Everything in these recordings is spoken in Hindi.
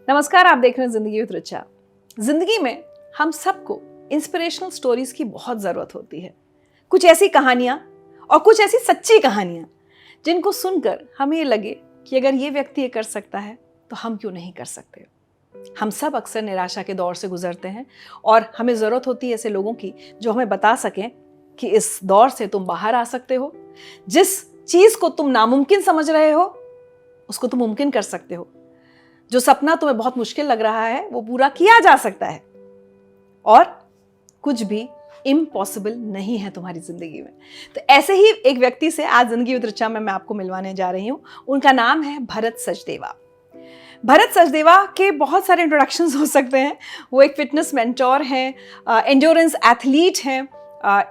नमस्कार, आप देख रहे हैं जिंदगी विद ऋचा। जिंदगी में हम सबको इंस्पिरेशनल स्टोरीज की बहुत ज़रूरत होती है। कुछ ऐसी कहानियाँ और कुछ ऐसी सच्ची कहानियाँ जिनको सुनकर हमें ये लगे कि अगर ये व्यक्ति ये कर सकता है तो हम क्यों नहीं कर सकते। हम सब अक्सर निराशा के दौर से गुजरते हैं और हमें ज़रूरत होती है ऐसे लोगों की जो हमें बता सकें कि इस दौर से तुम बाहर आ सकते हो, जिस चीज़ को तुम नामुमकिन समझ रहे हो उसको तुम मुमकिन कर सकते हो, जो सपना तुम्हें बहुत मुश्किल लग रहा है वो पूरा किया जा सकता है और कुछ भी इम्पॉसिबल नहीं है तुम्हारी जिंदगी में। तो ऐसे ही एक व्यक्ति से आज जिंदगी विद ऋचा में मैं आपको मिलवाने जा रही हूँ। उनका नाम है भरत सचदेवा। भरत सचदेवा के बहुत सारे इंट्रोडक्शंस हो सकते हैं। वो एक फिटनेस मेंटोर हैं, एंड्योरेंस एथलीट हैं,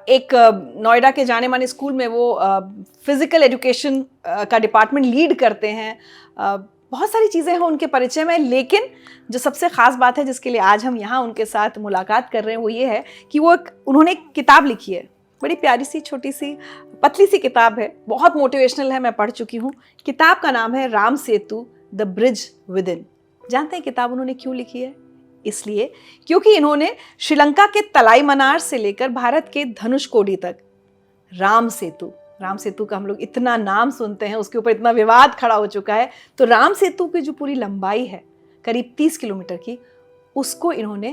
एक नोएडा के जाने माने स्कूल में वो फिजिकल एजुकेशन का डिपार्टमेंट लीड करते हैं। बहुत सारी चीज़ें हैं उनके परिचय में, लेकिन जो सबसे ख़ास बात है जिसके लिए आज हम यहाँ उनके साथ मुलाकात कर रहे हैं वो ये है कि उन्होंने एक किताब लिखी है। बड़ी प्यारी सी, छोटी सी, पतली सी किताब है, बहुत मोटिवेशनल है, मैं पढ़ चुकी हूँ। किताब का नाम है राम सेतु द ब्रिज विद इन। जानते हैं किताब उन्होंने क्यों लिखी है? इसलिए क्योंकि इन्होंने श्रीलंका के तलाई मनार से लेकर भारत के धनुषकोडी तक राम सेतु का हम लोग इतना नाम सुनते हैं, उसके ऊपर इतना विवाद खड़ा हो चुका है। तो राम सेतु की जो पूरी लंबाई है करीब 30 किलोमीटर की, उसको इन्होंने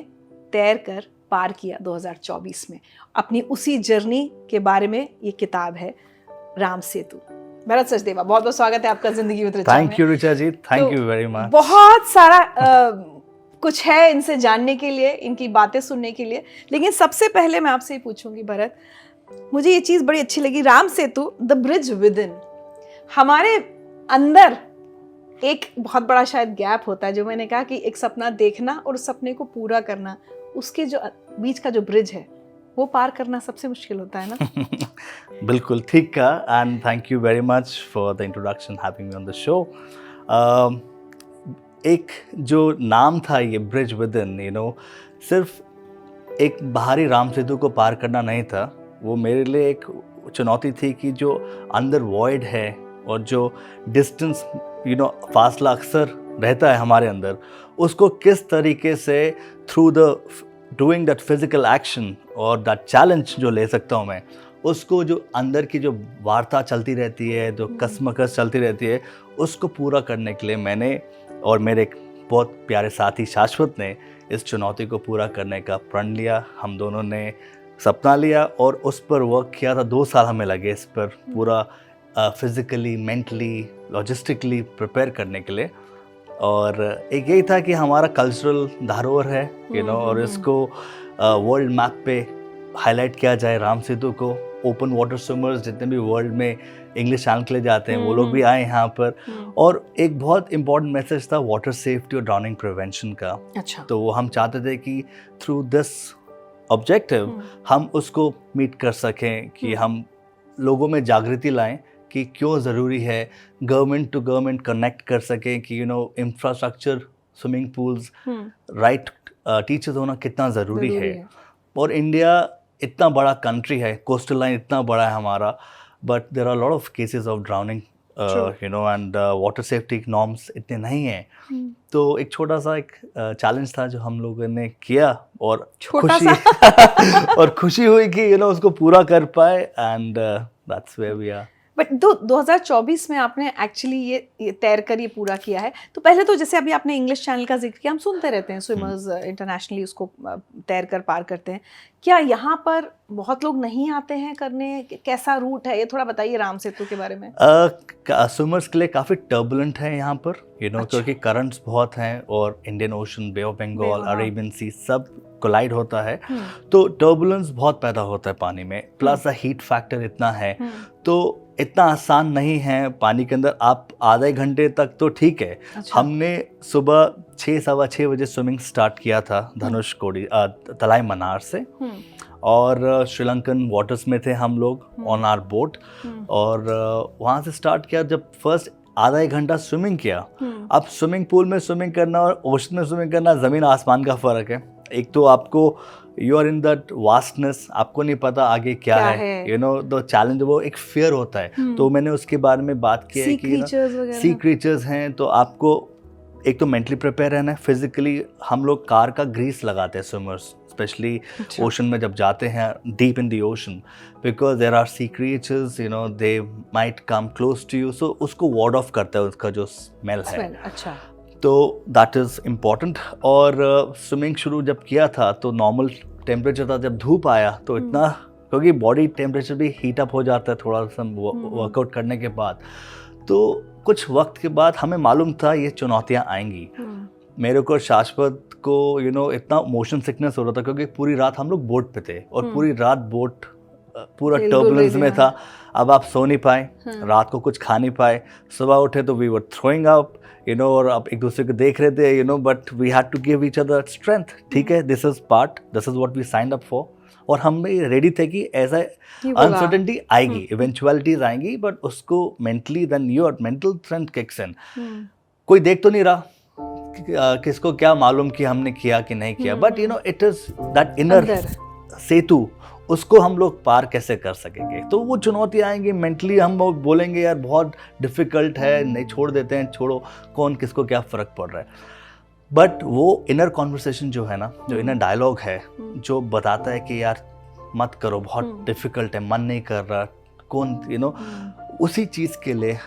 तैर कर पार किया 2024 में। अपनी उसी जर्नी के बारे में ये किताब है राम सेतु। भरत सचदेवा, बहुत बहुत स्वागत है आपका जिंदगी विद ऋचा में। Thank you Richa ji, thank you very much. बहुत सारा कुछ है इनसे जानने के लिए, इनकी बातें सुनने के लिए, लेकिन सबसे पहले मैं आपसे पूछूंगी भरत, मुझे ये चीज़ बड़ी अच्छी लगी, Ram Setu the bridge with in. हमारे अंदर एक बहुत बड़ा शायद गैप होता है, जो मैंने कहा कि एक सपना देखना और उस सपने को पूरा करना, उसके जो बीच का जो ब्रिज है वो पार करना सबसे मुश्किल होता है ना। बिल्कुल ठीक कहा, and thank you very much for the introduction, having me on the show. एक जो नाम था ये ब्रिज विद इन, सिर्फ एक बाहरी राम सेतु को पार करना नहीं था, वो मेरे लिए एक चुनौती थी कि जो अंदर वॉइड है और जो डिस्टेंस फासला अक्सर रहता है हमारे अंदर, उसको किस तरीके से through the doing that physical action और दैट चैलेंज जो ले सकता हूँ मैं, उसको जो अंदर की जो वार्ता चलती रहती है, जो कसमकस चलती रहती है, उसको पूरा करने के लिए मैंने और मेरे एक बहुत प्यारे साथी शाश्वत ने इस चुनौती को पूरा करने का प्रण लिया। हम दोनों ने सपना लिया और उस पर वर्क किया था। 2 साल हमें लगे इस पर पूरा फिज़िकली, मेंटली, लॉजिस्टिकली प्रिपेयर करने के लिए। और एक यही था कि हमारा कल्चरल धरोहर है और इसको वर्ल्ड मैप पे हाईलाइट किया जाए। राम सेतु को ओपन वाटर स्विमर्स जितने भी वर्ल्ड में इंग्लिश चैनल के लिए जाते हैं वो लोग भी आए यहाँ पर। और एक बहुत इम्पॉर्टेंट मैसेज था वाटर सेफ्टी और ड्राउनिंग प्रिवेंशन का। अच्छा। तो हम चाहते थे कि थ्रू दिस ऑब्जेक्टिव हम उसको मीट कर सकें, कि हम लोगों में जागृति लाएं कि क्यों ज़रूरी है गवर्नमेंट टू गवर्नमेंट कनेक्ट कर सकें, कि infrastructure, swimming pools, right teachers होना कितना ज़रूरी है। और इंडिया इतना बड़ा कंट्री है, कोस्टल लाइन इतना बड़ा है हमारा, but there are lot of cases of drowning and water safety norms इतने नहीं हैं। तो एक छोटा सा एक चैलेंज था जो हम लोगों ने किया और खुशी हुई कि उसको पूरा कर पाए, and that's where we are. But 2024 में आपने एक्चुअली ये तैर कर ये पूरा किया है। तो पहले तो जैसे अभी आपने इंग्लिश चैनल का जिक्र किया, हम सुनते रहते हैं स्विमर्स इंटरनेशनली उसको तैर कर पार करते हैं। क्या यहाँ पर बहुत लोग नहीं आते हैं करने? कैसा रूट है ये थोड़ा बताइए राम सेतु के बारे में। स्विमर्स के लिए काफ़ी टर्बुलेंट है यहाँ पर, क्योंकि करंट्स बहुत हैं और Indian Ocean, Bay of Bengal, Arabian Sea सब कोलाइड होता है, तो टर्बुलेंस बहुत पैदा होता है पानी में। प्लस द हीट फैक्टर इतना है, तो इतना आसान नहीं है पानी के अंदर आप आधे घंटे तक तो ठीक है। अच्छा। हमने सुबह 6-6:15 बजे स्विमिंग स्टार्ट किया था धनुषकोडी तलाई मनार से, और श्रीलंकन वाटर्स में थे हम लोग ऑन आवर बोट, और वहाँ से स्टार्ट किया। जब फर्स्ट आधा 1 घंटा स्विमिंग किया, अब स्विमिंग पूल में स्विमिंग करना और ओशन में स्विमिंग करना ज़मीन आसमान का फ़र्क है। एक तो आपको you are in that vastness, आपको नहीं पता आगे क्या है, द चैलेंज, वो एक फियर होता है। तो मैंने उसके बारे में बात की है कि सी क्रीचर्स हैं, तो आपको एक तो मेंटली प्रिपेयर रहना है, फिजिकली हम लोग कार का ग्रीस लगाते हैं स्विमर्स, स्पेशली ओशन में जब जाते हैं, deep in the ocean, because there are sea creatures, you know, they might come close to you, so उसको वार्ड ऑफ करता है उसका जो स्मेल है। अच्छा, तो दैट इज़ इम्पॉर्टेंट। और स्विमिंग शुरू जब किया था तो नॉर्मल टेम्परेचर था, जब धूप आया तो इतना, क्योंकि बॉडी टेम्परेचर भी हीट अप हो जाता है थोड़ा सा वर्कआउट करने के बाद, तो कुछ वक्त के बाद हमें मालूम था ये चुनौतियाँ आएंगी। मेरे को शाश्वत को यू नो इतना मोशन सिकनेस हो रहा था, क्योंकि पूरी रात हम लोग बोट पे थे और पूरी रात बोट पूरा टर्बुलेंस में था। अब आप सो नहीं पाए, रात को कुछ खा नहीं पाए, सुबह उठे तो we were throwing up, you know, और आप एक दूसरे को देख रहे थे, you know, but we had to give each other strength. ठीक है, this is what we signed up for, और हम भी रेडी थे कि ऐसा अनसर्टेनिटी आएगी, इवेंचुअलिटीज आएंगी, बट उसको mentally then your mental strength kicks in. कोई देख तो नहीं रहा, किसको क्या मालूम कि हमने किया कि नहीं किया, but you know it is that inner Setu, उसको हम लोग पार कैसे कर सकेंगे। तो वो चुनौती आएंगी, मेंटली हम बोलेंगे यार बहुत डिफिकल्ट है, नहीं, छोड़ देते हैं, छोड़ो, कौन किसको क्या फ़र्क पड़ रहा है। बट वो इनर कॉन्वर्सेशन जो है ना, जो इनर डायलॉग है, जो बताता है कि यार मत करो, बहुत डिफिकल्ट है, मन नहीं कर रहा, कौन, यू नो, उसी चीज़ के लिए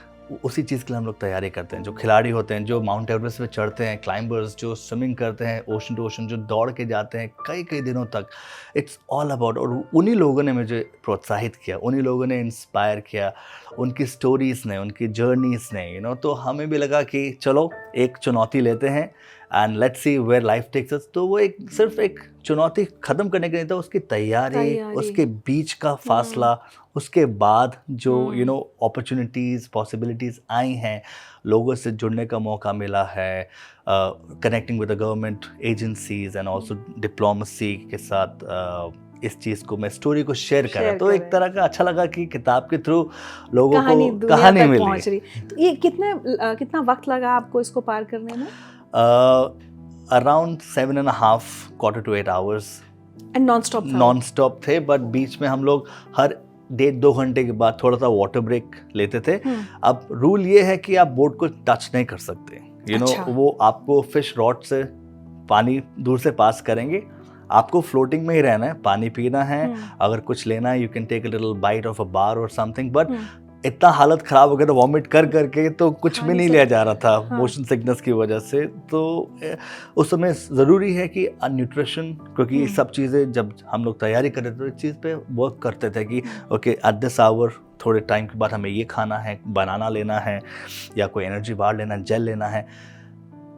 हम लोग तैयारी करते हैं। जो खिलाड़ी होते हैं, जो माउंट एवरेस्ट पे चढ़ते हैं, क्लाइंबर्स जो स्विमिंग करते हैं ओशन टू ओशन, जो दौड़ के जाते हैं कई कई दिनों तक, इट्स ऑल अबाउट, और उन्हीं लोगों ने मुझे प्रोत्साहित किया, उन्हीं लोगों ने इंस्पायर किया, उनकी स्टोरीज़ ने, उनकी जर्नीज़ ने, यू नो, तो हमें भी लगा कि चलो एक चुनौती लेते हैं and let's see where life takes us. तो वो एक सिर्फ एक चुनौती ख़त्म करने के लिए था, उसकी तैयारी, उसके बीच का फासला, उसके बाद जो यू नो अपॉर्चुनिटीज़, पॉसिबिलिटीज़ आई हैं, लोगों से जुड़ने का मौका मिला है, connecting with the government agencies and also diplomacy के साथ, इस चीज़ को मैं स्टोरी को शेयर करा, तो एक तरह का अच्छा लगा कि किताब के थ्रू लोगों को कहानी मिली। तो ये कितना वक्त लगा आपको इसको पार करने में? Around 7.5 quarter to 8 hours। And non stop थे, बट बीच में हम लोग हर 1.5-2 घंटे के बाद थोड़ा सा वाटर ब्रेक लेते थे। अब रूल ये है कि आप बोट को टच नहीं कर सकते, यू नो, वो आपको फिश रॉड से पानी दूर से पास करेंगे, आपको फ्लोटिंग में ही रहना है, पानी पीना है, अगर कुछ लेना है you can take a little bite of a bar और समथिंग, बट इतना हालत ख़राब हो गया था वॉमिट कर करके, तो कुछ भी नहीं लिया जा रहा था मोशन सिकनेस की वजह से। तो उस समय ज़रूरी है कि न्यूट्रिशन, क्योंकि सब चीज़ें जब हम लोग तैयारी कर रहे थे तो इस चीज़ पे वर्क करते थे कि ओके एट दिस आवर थोड़े टाइम के बाद हमें ये खाना है, बनाना लेना है, या कोई एनर्जी बार लेना, जेल लेना है।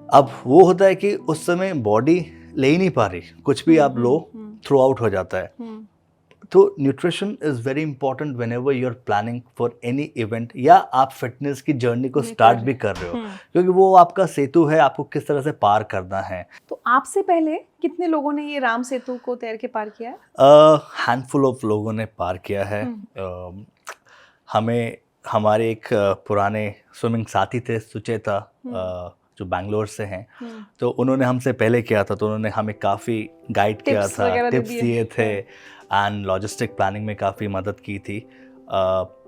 अब वो होता है कि उस समय बॉडी ले ही नहीं पा रही, कुछ भी आप लो थ्रू आउट हो जाता है। तो nutrition is very important whenever you are planning for any event, या आप फिटनेस की जर्नी को स्टार्ट भी कर रहे हो, क्योंकि वो आपका सेतु है, आपको किस तरह से पार करना है। तो आपसे पहले कितने लोगों ने ये राम सेतु को तैर के पार किया है? हैंडफुल ऑफ लोगों ने पार किया है। हमें हमारे एक पुराने स्विमिंग साथी थे, सुचेता, जो बैंगलोर से हैं, तो उन्होंने हमसे पहले किया था, तो उन्होंने हमें काफ़ी गाइड किया था, टिप्स दिए थे, एंड लॉजिस्टिक प्लानिंग में काफ़ी मदद की थी।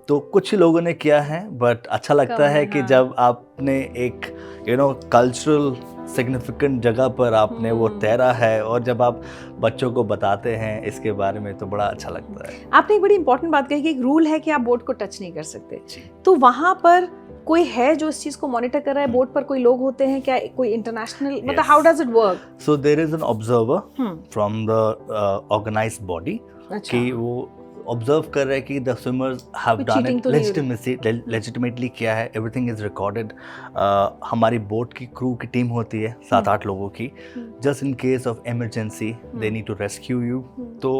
तो कुछ ही लोगों ने किया है, बट अच्छा लगता है कि जब आपने एक यू नो कल्चरल सिग्निफिकेंट जगह पर आपने वो तैरा है, और जब आप बच्चों को बताते हैं इसके बारे में तो बड़ा अच्छा लगता है। आपने एक बड़ी इंपॉर्टेंट बात कही कि एक रूल है कि आप बोट को टच नहीं कर सकते, तो वहाँ पर कोई है जो इस चीज को मॉनिटर कर रहा है? बोट पर कोई लोग होते हैं क्या, कोई इंटरनेशनल, मतलब how does it work? So there is an observer from the organised body, कि वो ऑब्जर्व कर रहे हैं कि the swimmers have done it legitimately किया है, एवरीथिंग इज रिकॉर्डेड। हमारी बोट की क्रू की टीम होती है 7-8 लोगों की, just in case of emergency they need to rescue you. तो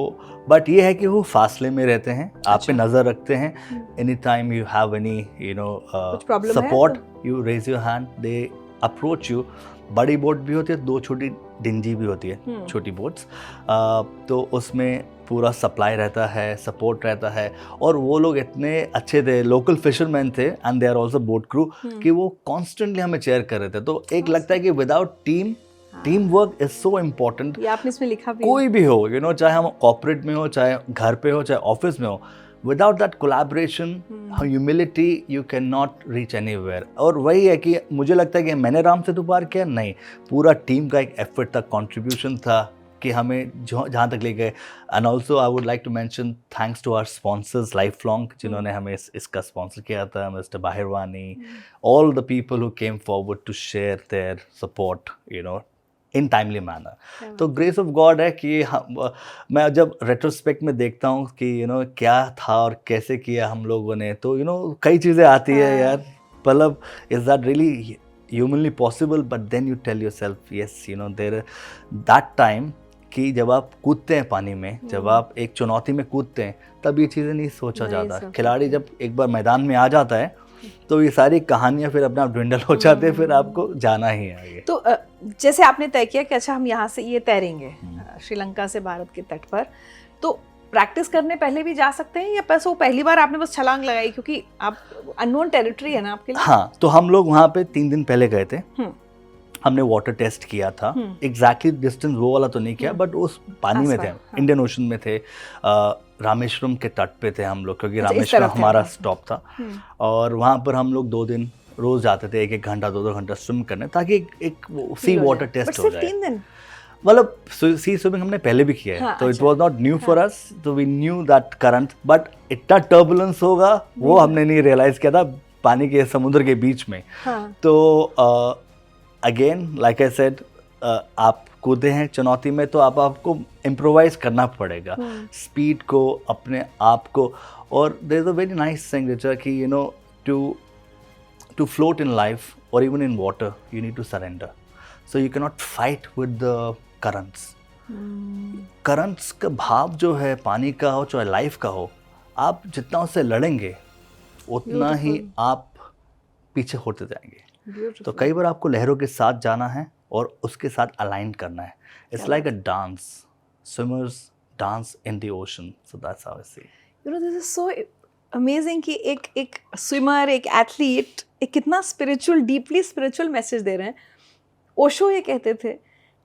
बट ये है कि वो फासले में रहते हैं, आप पे नज़र रखते हैं, any time you have any you know support, you raise your hand, they approach you. बड़ी बोट भी होती है, 2 छोटी डिंजी भी होती है, छोटी बोट्स, तो उसमें पूरा सप्लाई रहता है, सपोर्ट रहता है, और वो लोग इतने अच्छे थे, लोकल फिशरमैन थे, and they are also boat crew, कि वो कॉन्स्टेंटली हमें चेयर कर रहे थे। तो एक लगता है कि without team work is so important. आपने इसमें लिखा भी, कोई भी हो, यू नो, चाहे हम कॉर्पोरेट में हो, चाहे घर पे हो, चाहे ऑफिस में हो, without that collaboration, humility, you can not reach anywhere. और वही है कि मुझे लगता है कि मैंने राम सेतु पार किया, नहीं, पूरा टीम का एक एफर्ट था, कंट्रीब्यूशन था कि हमें जहाँ तक ले गए। And also I would like to mention thanks to our sponsors Life Long, जिन्होंने हमें इसका स्पॉन्सर किया था, mister Bahirwani, all the people who came forward to share their support, you know, in timely manner. तो ग्रेस ऑफ गॉड है कि मैं जब रेट्रोस्पेक्ट में देखता हूँ कि यू नो क्या था और कैसे किया हम लोगों ने, तो यू नो कई चीज़ें आती है यार, मतलब is that really humanly possible? But then you tell yourself yes, you know there that time कि जब आप कूदते हैं पानी में, जब आप एक चुनौती में कूदते हैं, तब ये चीज़ें नहीं सोचा जाता। खिलाड़ी जब एक बार मैदान में आ जाता है तो ये सारी कहानियां फिर अपने आप ड्विंडल हो जाते हैं, फिर आपको जाना ही है आगे। तो जैसे आपने तय किया कि अच्छा हम यहाँ से ये तैरेंगे श्रीलंका से भारत के तट पर, तो प्रैक्टिस करने पहले भी जा सकते हैं या बस वो पहली बार आपने बस छलांग लगाई क्योंकि आप अननोन टेरिटरी है ना आपके लिए? हाँ, तो हम लोग वहाँ पे 3 दिन पहले गए थे, हमने वाटर टेस्ट किया था। एग्जैक्टली डिस्टेंस वो वाला तो नहीं किया, बट उस पानी में थे, इंडियन ओशन में थे, रामेश्वरम के तट पे थे हम लोग, क्योंकि रामेश्वरम हमारा स्टॉप था। और वहाँ पर हम लोग 2 दिन रोज जाते थे, 1-1 घंटा 2-2 घंटा स्विम करने, ताकि एक सी वाटर टेस्ट हो जाए। 3 दिन मतलब सी स्विमिंग हमने पहले भी किया है, हाँ, तो it was not new for us, तो we knew that current, but इतना टर्बुलेंस होगा वो हमने नहीं रियलाइज किया था पानी के समुद्र के बीच में। तो अगेन लाइक आई सेड, आप कूदे हैं चुनौती में, तो आपको इम्प्रोवाइज करना पड़ेगा स्पीड को, अपने आप को। और there is a very nice thing Richa कि you know to float in life और even in water you need to surrender, so you cannot fight with the currents. Currents का भाव जो है पानी का हो चाहे लाइफ का हो, आप जितना उससे लड़ेंगे उतना ही आप पीछे होते जाएंगे। तो कई बार आपको लहरों के साथ जाना है और उसके साथ अलाइन करना है। It's like a dance, swimmers dance in the ocean, so that's how I see. You know this is so amazing कि एक स्विमर, एक एथलीट एक कितना स्पिरिचुअल, डीपली स्पिरिचुअल मैसेज दे रहे हैं। ओशो ये कहते थे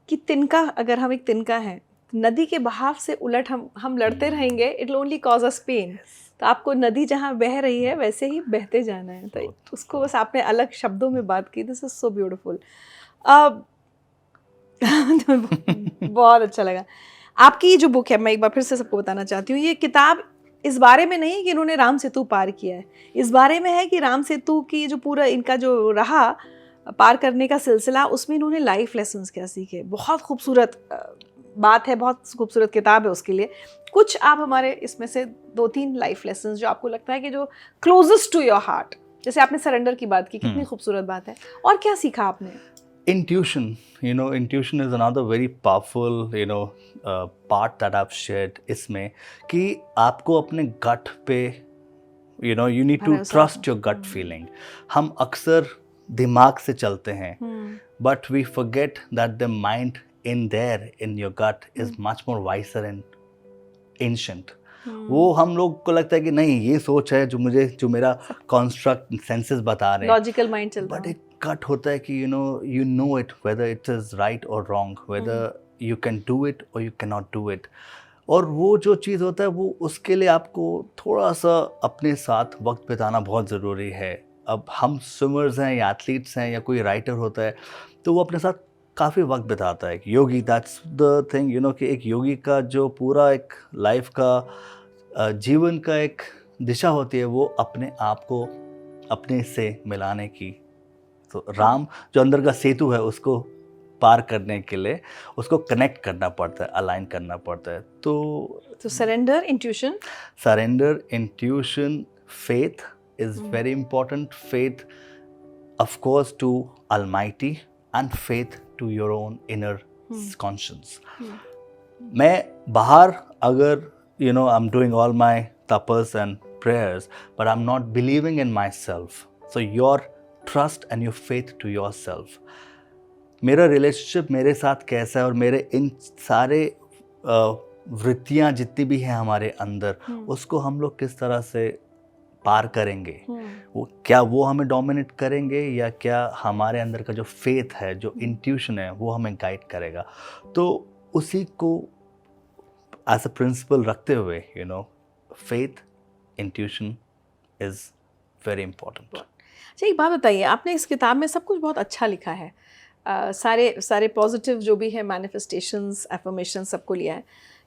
कि तिनका, अगर हम एक तिनका हैं, नदी के बहाव से उलट हम लड़ते रहेंगे, it will only cause us pain. तो आपको नदी जहाँ बह रही है वैसे ही बहते जाना है। तो उसको बस आपने अलग शब्दों में बात की, दिस इज सो ब्यूटिफुल। बहुत अच्छा लगा। आपकी ये जो बुक है, मैं एक बार फिर से सबको बताना चाहती हूँ, ये किताब इस बारे में नहीं कि इन्होंने राम सेतु पार किया है, इस बारे में है कि राम सेतु की जो पूरा इनका जो रहा पार करने का सिलसिला, उसमें इन्होंने लाइफ लेसन्स क्या सीखे। बहुत खूबसूरत बात है, बहुत खूबसूरत किताब है उसके लिए। कुछ आप हमारे इसमें से 2-3 लाइफ लेसन्स जो आपको लगता है कि जो क्लोजेस्ट टू योर हार्ट, जैसे आपने सरेंडर की बात की, कितनी खूबसूरत बात है, और क्या सीखा आपने? Intuition, you know, intuition is another very powerful, you know, part that I've shared इसमें, कि आपको अपने gut पे, you know, you need to trust your gut feeling. हम अक्सर दिमाग से चलते हैं, but we forget that the mind in there, in your gut is much more wiser and ancient. वो हम लोग को लगता है कि नहीं, ये सोच है जो मेरा construct senses बता रहे हैं, लॉजिकल माइंड चलता है, but एक gut होता है कि you know it whether it is right or wrong, whether you can do it or you cannot do it. और वो जो चीज़ होता है, वो उसके लिए आपको थोड़ा सा अपने साथ वक्त बिताना बहुत ज़रूरी है। अब हम स्विमर्स हैं या एथलीट्स हैं या कोई राइटर होता है, तो वो अपने साथ काफ़ी वक्त बिताता है। Yogi, that's the thing, you know, कि एक योगी का जो पूरा एक लाइफ का जीवन का एक दिशा होती है, वो अपने आप को अपने से मिलाने की। तो राम जो अंदर का सेतु है, उसको पार करने के लिए उसको कनेक्ट करना पड़ता है, अलाइन करना पड़ता है। तो surrender, intuition, faith is very important. Faith, of course, to Almighty, and faith to your own inner conscience. मैं बाहर अगर I'm doing all my tapas and prayers, but I'm not believing in myself. So your trust and your faith to yourself. मेरा रिलेशनशिप मेरे साथ कैसा है और मेरे इन सारे वृत्तियाँ जितनी भी हैं हमारे अंदर, उसको हम लोग किस तरह से पार करेंगे। वो क्या वो हमें डोमिनेट करेंगे या क्या हमारे अंदर का जो फेथ है, जो इंट्यूशन है, वो हमें गाइड करेगा। तो उसी को एज अ प्रिंसिपल रखते हुए, faith, intuition is very important. अच्छा, एक बात बताइए, आपने इस किताब में सब कुछ बहुत अच्छा लिखा है, सारे पॉजिटिव जो भी है मैनिफेस्टेशंस, एफर्मेशन सबको लिया है,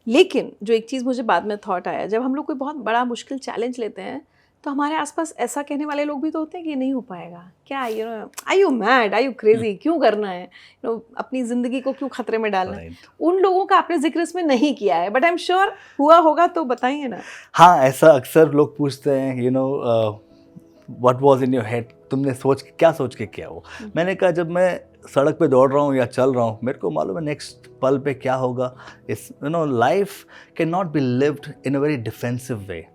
लेकिन जो एक चीज़ मुझे बाद में थॉट आया, जब हम लोग कोई बहुत बड़ा मुश्किल चैलेंज लेते हैं तो हमारे आसपास ऐसा कहने वाले लोग भी तो होते हैं कि नहीं हो पाएगा, क्या I you mad, I you crazy, क्यों करना है, अपनी ज़िंदगी को क्यों खतरे में डालना है। उन लोगों का आपने जिक्र इसमें नहीं किया है, बट आई एम श्योर हुआ होगा, तो बताइए ना। हाँ, ऐसा अक्सर लोग पूछते हैं, what was in your head, तुमने क्या सोच के किया वो। मैंने कहा जब मैं सड़क पे दौड़ रहा हूँ या चल रहा हूँ, मेरे को मालूम है नेक्स्ट पल पे क्या होगा। इस life can not be lived in a very defensive way,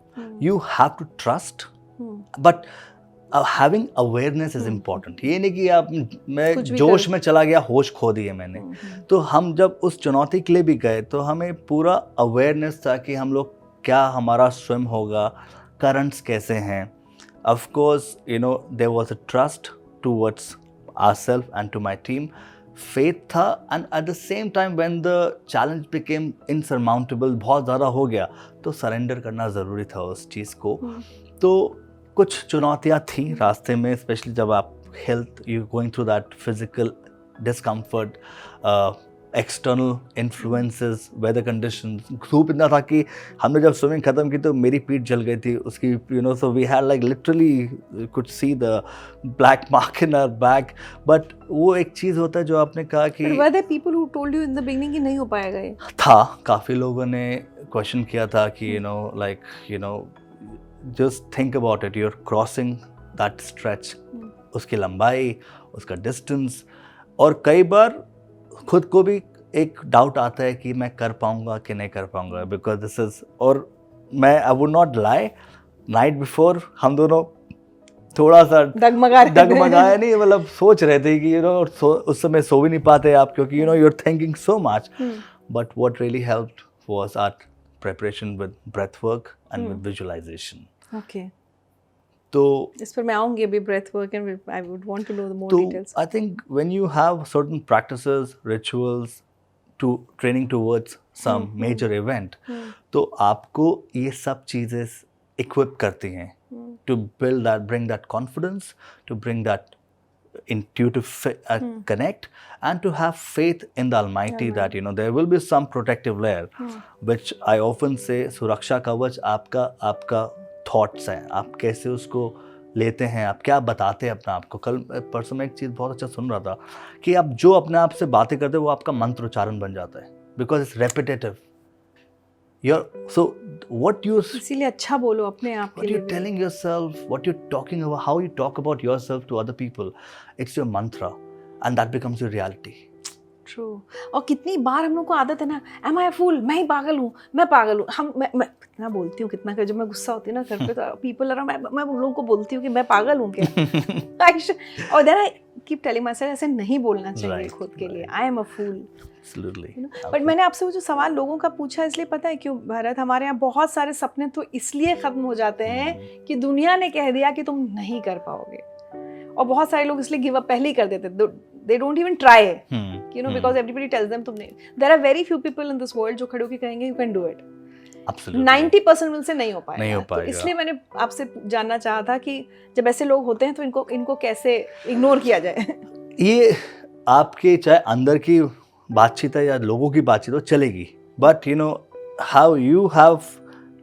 you have to trust, but having awareness is important. ये नहीं कि मैं जोश में चला गया, होश खो दिए मैंने। तो हम जब उस चुनौती के लिए भी गए तो हमें पूरा अवेयरनेस था कि हम लोग क्या, हमारा स्विम होगा, करंट्स कैसे हैं। Of course, there was a trust towards ourselves and to my team. Faith था, and at the same time when the challenge became insurmountable, बहुत ज़्यादा हो गया, तो सरेंडर करना ज़रूरी था उस चीज़ को। तो कुछ चुनौतियाँ थी रास्ते में, स्पेशली जब आप you going through that physical discomfort, external influences, weather conditions. धूप इतना था कि हमने जब स्विमिंग ख़त्म की तो मेरी पीठ जल गई थी उसकी, so we had like literally could see the black mark in our back. But वो एक चीज़ होता है जो आपने कहा कि were there people who told you in the beginning कि नहीं हो पाएगा ये? था, काफ़ी लोगों ने क्वेश्चन किया था कि just think about it, you are crossing that stretch, उसकी लंबाई, उसका डिस्टेंस, और कई बार खुद को भी एक डाउट आता है कि मैं कर पाऊंगा कि नहीं कर पाऊंगा, बिकॉज दिस इज, और मैं I would not lie, night before हम दोनों थोड़ा सा डगमगाया नहीं, मतलब सोच रहे थे कि उस समय सो भी नहीं पाते आप, क्योंकि you are thinking so much. But what really helped was our preparation with breath work and with visualisation. Okay, तो इस पर मैं आऊंगी अभी, breath work, and I would want to know the more details. I think when you have certain practices, rituals to training towards some major event, तो आपको ये सब चीज़ें इक्विप करती हैं to build that, bring that confidence, to bring that intuitive connect, and to have faith in the Almighty that there will be some protective layer, which I often say सुरक्षा कवच आपका थॉट्स हैं, आप कैसे उसको लेते हैं, आप क्या बताते हैं अपना आपको। कल परसों में एक चीज़ बहुत अच्छा सुन रहा था कि आप जो अपने आप से बातें करते हो वो आपका मंत्र उच्चारण बन जाता है, बिकॉज इट्स रेपिटेटिव। इसीलिए अच्छा बोलो अपने आप के लिए। What you're telling yourself, what you're talking about, how you talk about yourself to other people, it's your mantra, and that becomes your reality. True. और कितनी बार हम लोग को आदत है ना, एम आई फूल, मैं ही पागल हूँ, मैं पागल हूँ। मैं कितना बोलती हूँ, कितना कर, जब मैं गुस्सा होती हूँ ना घर पे, तो पीपल अराउंड, मैं उन लोगों को बोलती हूँ कि मैं पागल हूँ क्या। और then I keep telling myself, ऐसे नहीं बोलना चाहिए खुद के लिए, I am a fool. But मैंने आपसे वो जो सवाल लोगों का पूछा, इसलिए पता है क्यों भारत, हमारे यहाँ बहुत सारे सपने तो इसलिए खत्म हो जाते हैं कि दुनिया ने कह दिया कि तुम नहीं कर पाओगे, और बहुत सारे लोग इसलिए गिव अप पहले ही कर देते, they don't even try, because everybody tells them तुम नहीं। There are very few people in this world जो खड़े होकर कहेंगे you can do it. Absolutely. 90% मिल से नहीं हो पाएगा। तो इसलिए मैंने आपसे जानना चाहा था कि जब ऐसे लोग होते हैं तो इनको कैसे इग्नोर किया जाए। ये आपके चाहे अंदर की बातचीत है या लोगों की बातचीत हो, चलेगी, but how you have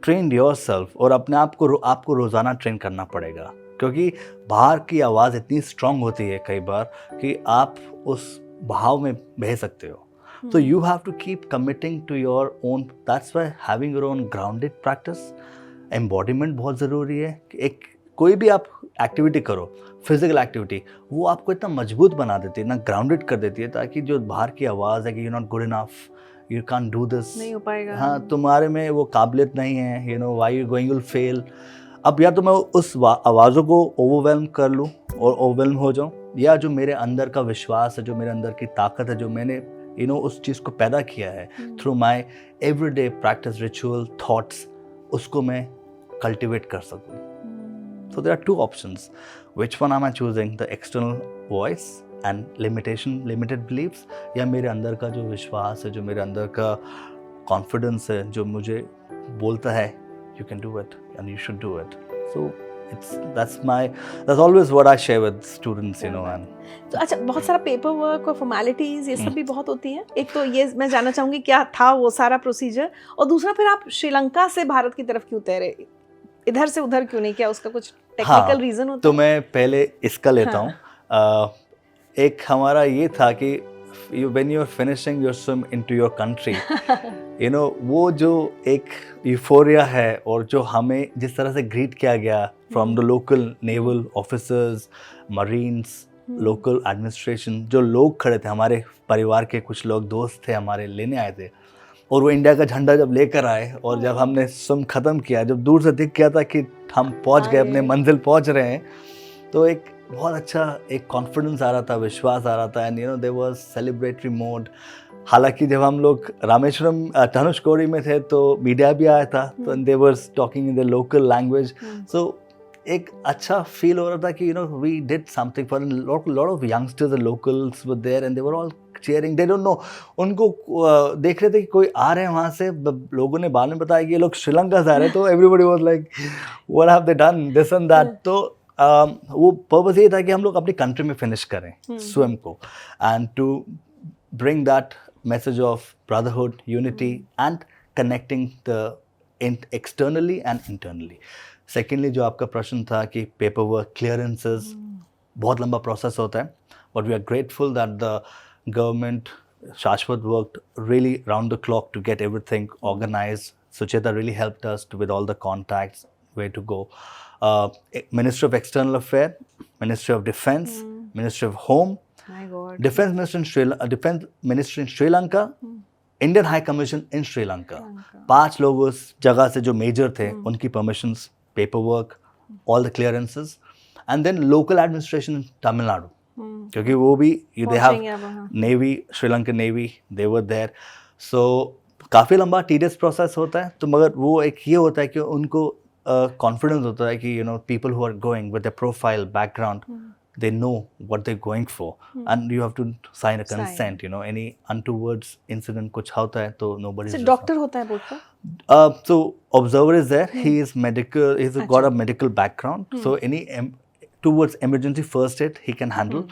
trained yourself, और अपने आप को आपको रोज़ाना ट्रेन करना पड़ेगा, क्योंकि बाहर की आवाज़ इतनी स्ट्रांग होती है कई बार कि आप उस भाव में बह सकते हो। तो you have to keep committing to your own, that's why having your own grounded practice, embodiment बहुत ज़रूरी है। एक कोई भी आप एक्टिविटी करो, फिजिकल एक्टिविटी, वो आपको इतना मजबूत बना देती है ना, ग्राउंडेड कर देती है, ताकि जो बाहर की आवाज़ है कि you not good enough, you can't do this, नहीं हो पाएगा, हाँ तुम्हारे में वो काबिलियत नहीं है, why you going will fail. अब या तो मैं उस आवाज़ों को ओवरवेल्म कर लूँ और ओवरवेल्म हो जाऊँ, या जो मेरे अंदर का विश्वास है, जो मेरे अंदर की ताकत है, जो मैंने उस चीज़ को पैदा किया है through my everyday practice, ritual, thoughts, उसको मैं कल्टिवेट कर सकूँ। So there are two options, which one am I choosing, the external voice and limited beliefs, या मेरे अंदर का जो विश्वास है, जो मेरे अंदर का कॉन्फिडेंस है, जो मुझे बोलता है you can do it and you should do it. So that's always what I share with students, you know. And तो अच्छा, बहुत सारा पेपर वर्क और फॉर्मेलिटीज ये सब भी बहुत होती हैं. एक तो ये मैं जानना चाहूँगी क्या था वो सारा प्रोसीजर, और दूसरा फिर आप श्रीलंका से भारत की तरफ क्यों तैरे, इधर से उधर क्यों नहीं, क्या उसका कुछ टेक्निकल रीजन होता तो मैं पहले इसका लेता हूँ. एक हमारा ये था कि when you're finishing your swim into your country, you know, वो जो एक यूफोरिया है और जो हमें जिस तरह से ग्रीट किया गया from the local naval officers, marines, local administration, जो लोग खड़े थे, हमारे परिवार के कुछ लोग दोस्त थे हमारे, लेने आए थे, और वो इंडिया का झंडा जब लेकर आए और जब हमने swim ख़त्म किया, जब दूर से दिख गया था कि हम पहुंच गए, अपने मंजिल पहुंच रहे हैं, तो एक बहुत अच्छा एक कॉन्फिडेंस आ रहा था, विश्वास आ रहा था. And you know there was celebratory mode. हालांकि जब हम लोग रामेश्वरम धनुषकोडी में थे तो मीडिया भी आया था, तो they were talking in the local language. So एक अच्छा फील हो रहा था कि you know we did something for lot of youngsters and locals were there and they were all cheering. They don't know. उनको देख रहे थे कि कोई आ रहे हैं वहाँ से. लोगों ने बाद में बताया कि ये लोग श्रीलंका से आ रहे हैं, तो everybody was like, what have they done, this and that. तो वो पर्पस ये था कि हम लोग अपनी कंट्री में फिनिश करें स्वयं को, and to bring that message of brotherhood, unity and connecting the externally and internally. Secondly जो आपका प्रश्न था कि पेपर वर्क, क्लियरेंसेस, बहुत लंबा प्रोसेस होता है, but we are grateful that the government, Shashwat worked really round the clock to get everything organized. Sucheta really helped us with all the contacts, where to go. Ministry of External Affairs, Ministry of Defense, Ministry of Home, My God. Defense Ministry in Sri Lanka, Indian High Commission in Sri Lanka. 5 लोग उस जगह से जो मेजर थे, उनकी permissions, paperwork, all the clearances, and then local administration in Tamil Nadu. क्योंकि वो भी they have navy, Sri Lankan navy, they were there. So काफ़ी लंबा टीडियस प्रोसेस होता है, तो मगर वो एक ये होता है कि उनको कॉन्फिडेंस होता है कि you know people who are going with the profile background, they know what they're going for, and you have to sign a consent. You know, any untoward incident कुछ होता है तो nobody. So doctor होता है बोल का? So observer is there. He is medical. He's got a medical background. So any towards emergency first aid he can handle.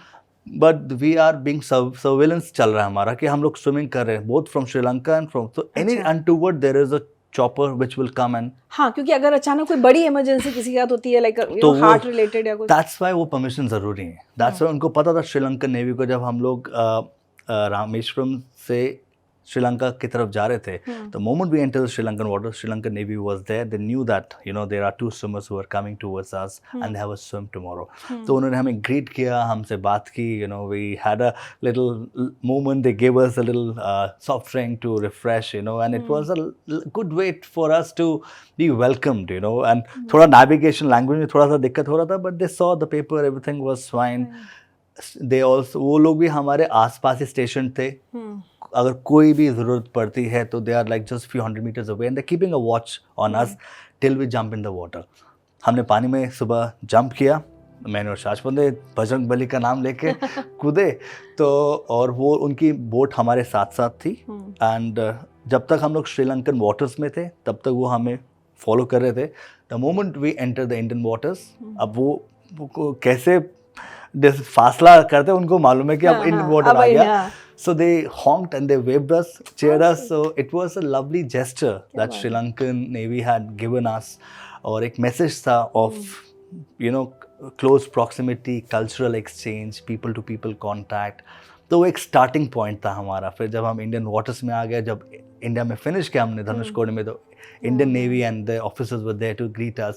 But we are being surveillance चल रहा है हमारा कि हम लोग swimming कर रहे हैं, both from Sri Lanka and from, so any untoward there is a chopper which will come and. हाँ, क्योंकि अगर अचानक कोई बड़ी इमरजेंसी किसी के साथ होती है, like you know heart related या कुछ, that's why वो परमिशन ज़रूरी है. That's why उनको पता था श्रीलंकन नेवी को, जब हम लोग रामेश्वरम से श्रीलंका की तरफ जा रहे थे, the moment we entered the Sri Lankan water, Sri Lankan Navy was there. They knew that you know there are 2 swimmers who are coming towards us and they have a swim tomorrow. तो उन्होंने हमें greet किया, हमसे बात की, you know we had a little moment. They gave us a little soft drink to refresh, you know, and it was a good way for us to be welcomed, you know. And थोड़ा navigation language में थोड़ा सा दिक्कत हो रहा था, but they saw the paper, everything was fine. They also, वो लोग भी हमारे आसपास ही स्टेशन थे. अगर कोई भी ज़रूरत पड़ती है तो they are like just few 100 meters away and they're keeping a watch on us till we jump in the water. हमने पानी में सुबह जंप किया, मैंने और शाश्वत ने बजरंग बली का नाम लेके कूदे, तो और वो उनकी बोट हमारे साथ साथ थी. एंड जब तक हम लोग श्रीलंकन वाटर्स में थे तब तक वो हमें फॉलो कर रहे थे. The moment we enter the Indian waters, अब वो कैसे फासला करते उनको मालूम है कि अब इंडियन वाटर आ गया. So they honked and they waved us, cheered us. So it was a lovely gesture that Sri Lankan Navy had given us. और एक message था of you know close proximity, cultural exchange, people to people contact. तो वो एक starting point था हमारा. फिर जब हम Indian waters में आ गए, जब इंडिया में फिनिश किया हमने धनुषकोडी में, तो Indian Navy and the officers were there to greet us.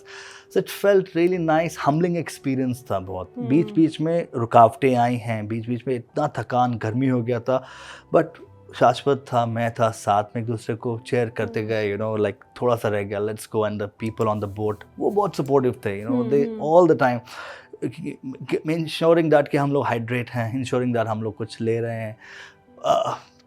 So it felt really nice, humbling experience था बहुत. बीच बीच में रुकावटें आई हैं, बीच बीच में इतना थकान, गर्मी हो गया था, बट शाश्वत था, मैं था, साथ में एक दूसरे को चेयर करते गए, यू नो लाइक थोड़ा सा रह गया, let's go, and the people on the boat वो बहुत सपोर्टिव थे, you know they all the time ensuring that कि हम लोग हाइड्रेट हैं, इंश्योरिंग दैट हम लोग कुछ ले रहे हैं.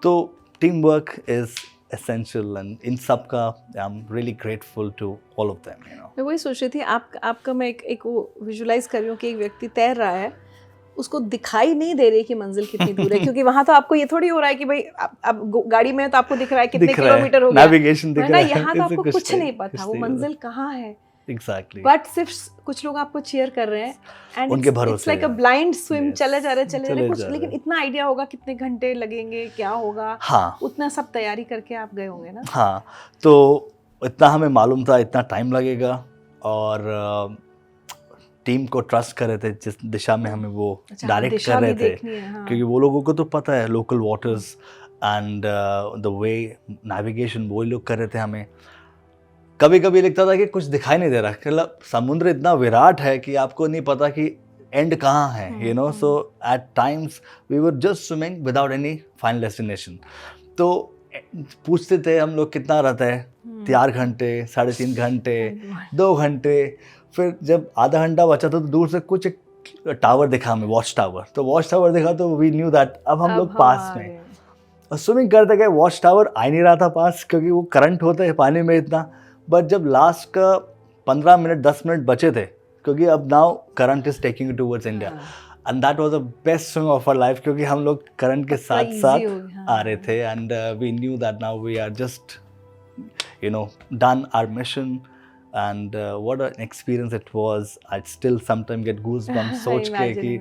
तो team work is essential, and इन सब का I'm really grateful to all of them, you know. मैं वही सोच रही थी, आपका मैं एक वो विजुलाइज कर रही हूँ कि एक व्यक्ति तैर रहा है उसको दिखाई नहीं दे रही कि मंजिल कितनी दूर है, क्योंकि वहां तो आपको ये थोड़ी हो रहा है कि भाई अब गाड़ी में तो आपको दिख रहा है कितने किलोमीटर हो गया, नेविगेशन दिख रहा है, यहाँ तो आपको कुछ नहीं पता वो मंजिल कहाँ है। एग्जैक्टली। बट सिर्फ कुछ लोग आपको चीयर कर रहे हैं एंड उनके भरोसे it's like a blind swim, चले जा रहे कुछ, जा लेकिन रहे। इतना आइडिया होगा कितने घंटे लगेंगे, क्या होगा, हाँ उतना सब तैयारी करके आप गए होंगे ना। हाँ, तो इतना हमें मालूम था इतना टाइम लगेगा, और टीम को ट्रस्ट कर रहे थे जिस दिशा में हमें वो अच्छा, डायरेक्ट दिशा कर रहे भी थे, देखनी है, हाँ। क्योंकि वो लोगों को तो पता है local waters and the way navigation वो लोग कर रहे थे हमें। कभी कभी लगता था कि कुछ दिखाई नहीं दे रहा, मतलब समुद्र इतना विराट है कि आपको नहीं पता कि एंड कहाँ है, you know. So at times we were just swimming without any final destination. तो पूछते थे हम लोग कितना रहता है, 4 घंटे, 3.5 घंटे, 2 घंटे। फिर जब आधा घंटा बचा था तो दूर से कुछ एक टावर दिखा हमें, वॉच टावर। तो वॉच टावर दिखा तो वी न्यू दैट अब हम लोग पास में। और स्विमिंग करते गए, वॉच टावर आ ही नहीं रहा था पास, क्योंकि वो करंट होता है पानी में इतना। बट जब लास्ट का 15 मिनट 10 मिनट बचे थे, क्योंकि अब now current is taking towards India, and that was the best swing of our life, क्योंकि हम लोग करंट के साथ साथ आ रहे थे। And we knew that now we are just you know done our mission, and what an experience it was. I still sometimes get goosebumps सोच के कि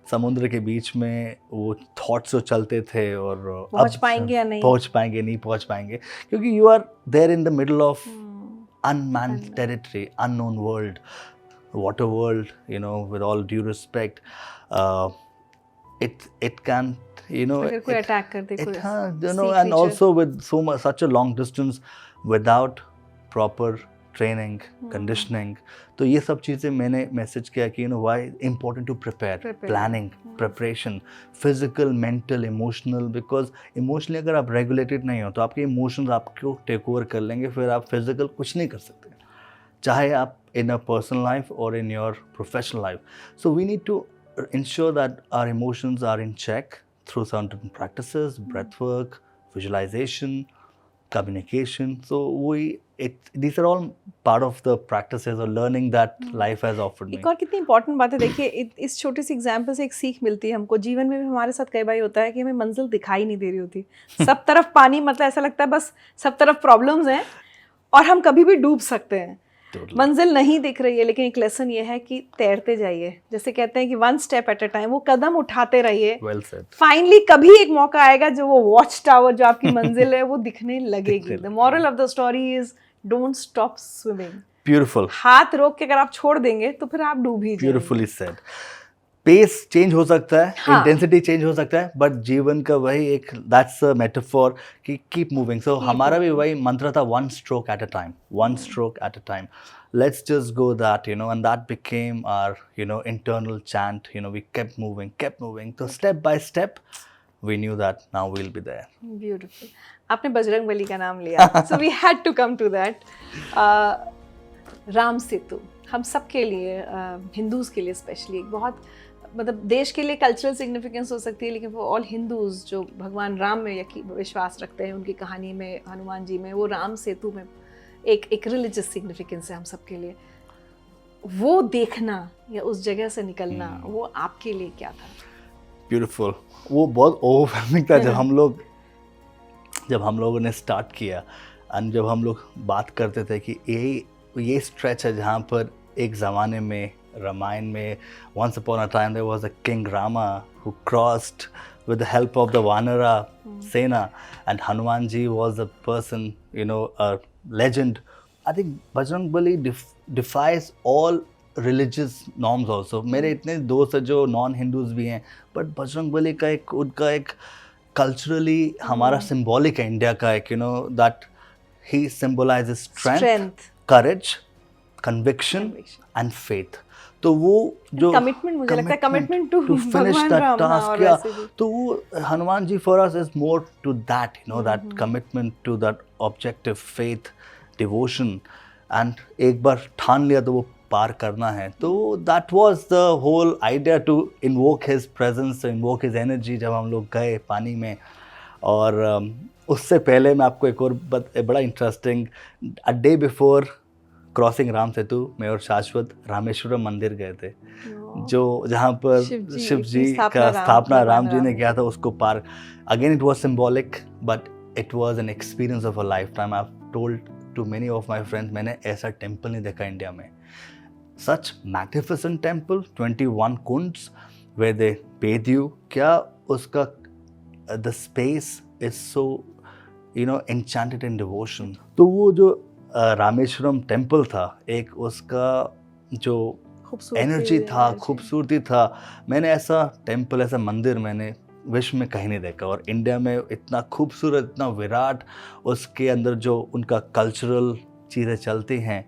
समुद्र के बीच में वो थॉट्स जो चलते थे, और पहुंच पाएंगे या नहीं, पहुंच पाएंगे नहीं पहुंच पाएंगे, क्योंकि you are there in the middle of unmanned territory, unknown world, water world, you know, with all due respect. It can, you know, अगर कोई अटैक कर दे, कोई you know, and also with so much such a long distance without proper training, conditioning. तो ये सब चीज़ें मैंने मैसेज किया कि, you know, why important to prepare. Planning, preparation, physical, mental, emotional, because emotionally अगर आप regulated नहीं हो तो आपके emotions आपको take over कर लेंगे, फिर आप physical कुछ नहीं कर सकते, चाहे आप in a personal life or in your professional life. So we need to ensure that our emotions are in check through certain practices, breath work, visualization, communication. So these are all part of the practices or learning that life has offered me. एक और कितनी इंपॉर्टेंट बात है, देखिए इस छोटी सी एग्जाम्पल से एक सीख मिलती है हमको। जीवन में भी हमारे साथ कई बार होता है कि हमें मंजिल दिखाई नहीं दे रही होती, सब तरफ पानी, मतलब ऐसा लगता है बस सब तरफ प्रॉब्लम्स हैं और हम कभी भी डूब सकते हैं। मंजिल नहीं दिख रही है, लेकिन एक लेसन ये है कि तैरते जाइए, जैसे कहते हैं कि 1 स्टेप एट अ टाइम, वो कदम उठाते रहिए। Well said. फाइनली कभी एक मौका आएगा जो वो वॉच टावर जो आपकी मंजिल है वो दिखने लगेगी। The moral of the story is don't stop swimming. Beautiful. हाथ रोक के अगर आप छोड़ देंगे तो फिर आप डूब ही जाएंगे। Beautifully said. पेस चेंज हो सकता है, इंटेंसिटी चेंज हो सकता है, बट जीवन का वही एक दैट्स अ मेटाफोर कि कीप मूविंग। सो हमारा भी वही मंत्र था, 1 stroke at a time, 1 stroke at a time. Let's just go that, you know, and that became our, you know, internal chant. You know, we kept moving. So step by step, we knew that now we'll be there. Beautiful. आपने बजरंग बली का नाम लिया, so we had to come to that. Ram Setu हम सब के लिए, हिंदूज के लिए स्पेशली एक बहुत, मतलब देश के लिए कल्चरल सिग्निफिकेंस हो सकती है, लेकिन वो ऑल हिंदूज जो भगवान राम में विश्वास रखते हैं, उनकी कहानी में, हनुमान जी में, वो राम सेतु में एक रिलीजियस सिग्निफिकेंस है हम सब के लिए। वो देखना या उस जगह से निकलना, वो आपके लिए क्या था? ब्यूटीफुल। वो बहुत ओवरवेलमिंग था जब हम लोगों ने स्टार्ट किया, एंड जब हम लोग बात करते थे कि ये स्ट्रेच है जहाँ पर एक ज़माने में रामायण में once upon a time there was a king Rama who crossed with the help of the Vanara Sena, and Hanuman ji was a person, you know, a legend. I think Bajrang Bali defies all religious norms also. मेरे इतने दोस्त हैं जो नॉन हिंदूज भी हैं, बट बजरंग बली का एक उनका एक कल्चरली हमारा सिंबॉलिक है इंडिया का एक, you know, that he symbolizes strength, courage, conviction and faith. तो वो जो कमिटमेंट, मुझे लगता है commitment to finish that task, या तो वो Hanuman ji for us is more to that, you know, that commitment to that objective, faith, devotion, and एक बार ठान लिया तो वो पार करना है। तो that was the whole idea, to invoke his presence, invoke his energy जब हम लोग गए पानी में। और उससे पहले मैं आपको एक और बड़ा interesting, a day before crossing Ram Setu, मैं और शाश्वत रामेश्वरम मंदिर गए थे। जो जहाँ पर शिव जी का स्थापना राम जी ने किया था, उसको पार again it was symbolic but it was an experience of a lifetime. I have told to many of my friends, मैंने ऐसा टेम्पल नहीं देखा इंडिया में। सच मैग्निफिसेंट टेम्पल, 21 कुंड्स where they bathe you, क्या उसका the space is so enchanted in devotion। तो वो जो रामेश्वरम टेम्पल था, एक उसका जो एनर्जी था, खूबसूरती था, मैंने ऐसा टेम्पल, ऐसा मंदिर मैंने विश्व में कहीं नहीं देखा। और इंडिया में इतना खूबसूरत, इतना विराट, उसके अंदर जो उनका कल्चरल चीज़ें चलती हैं,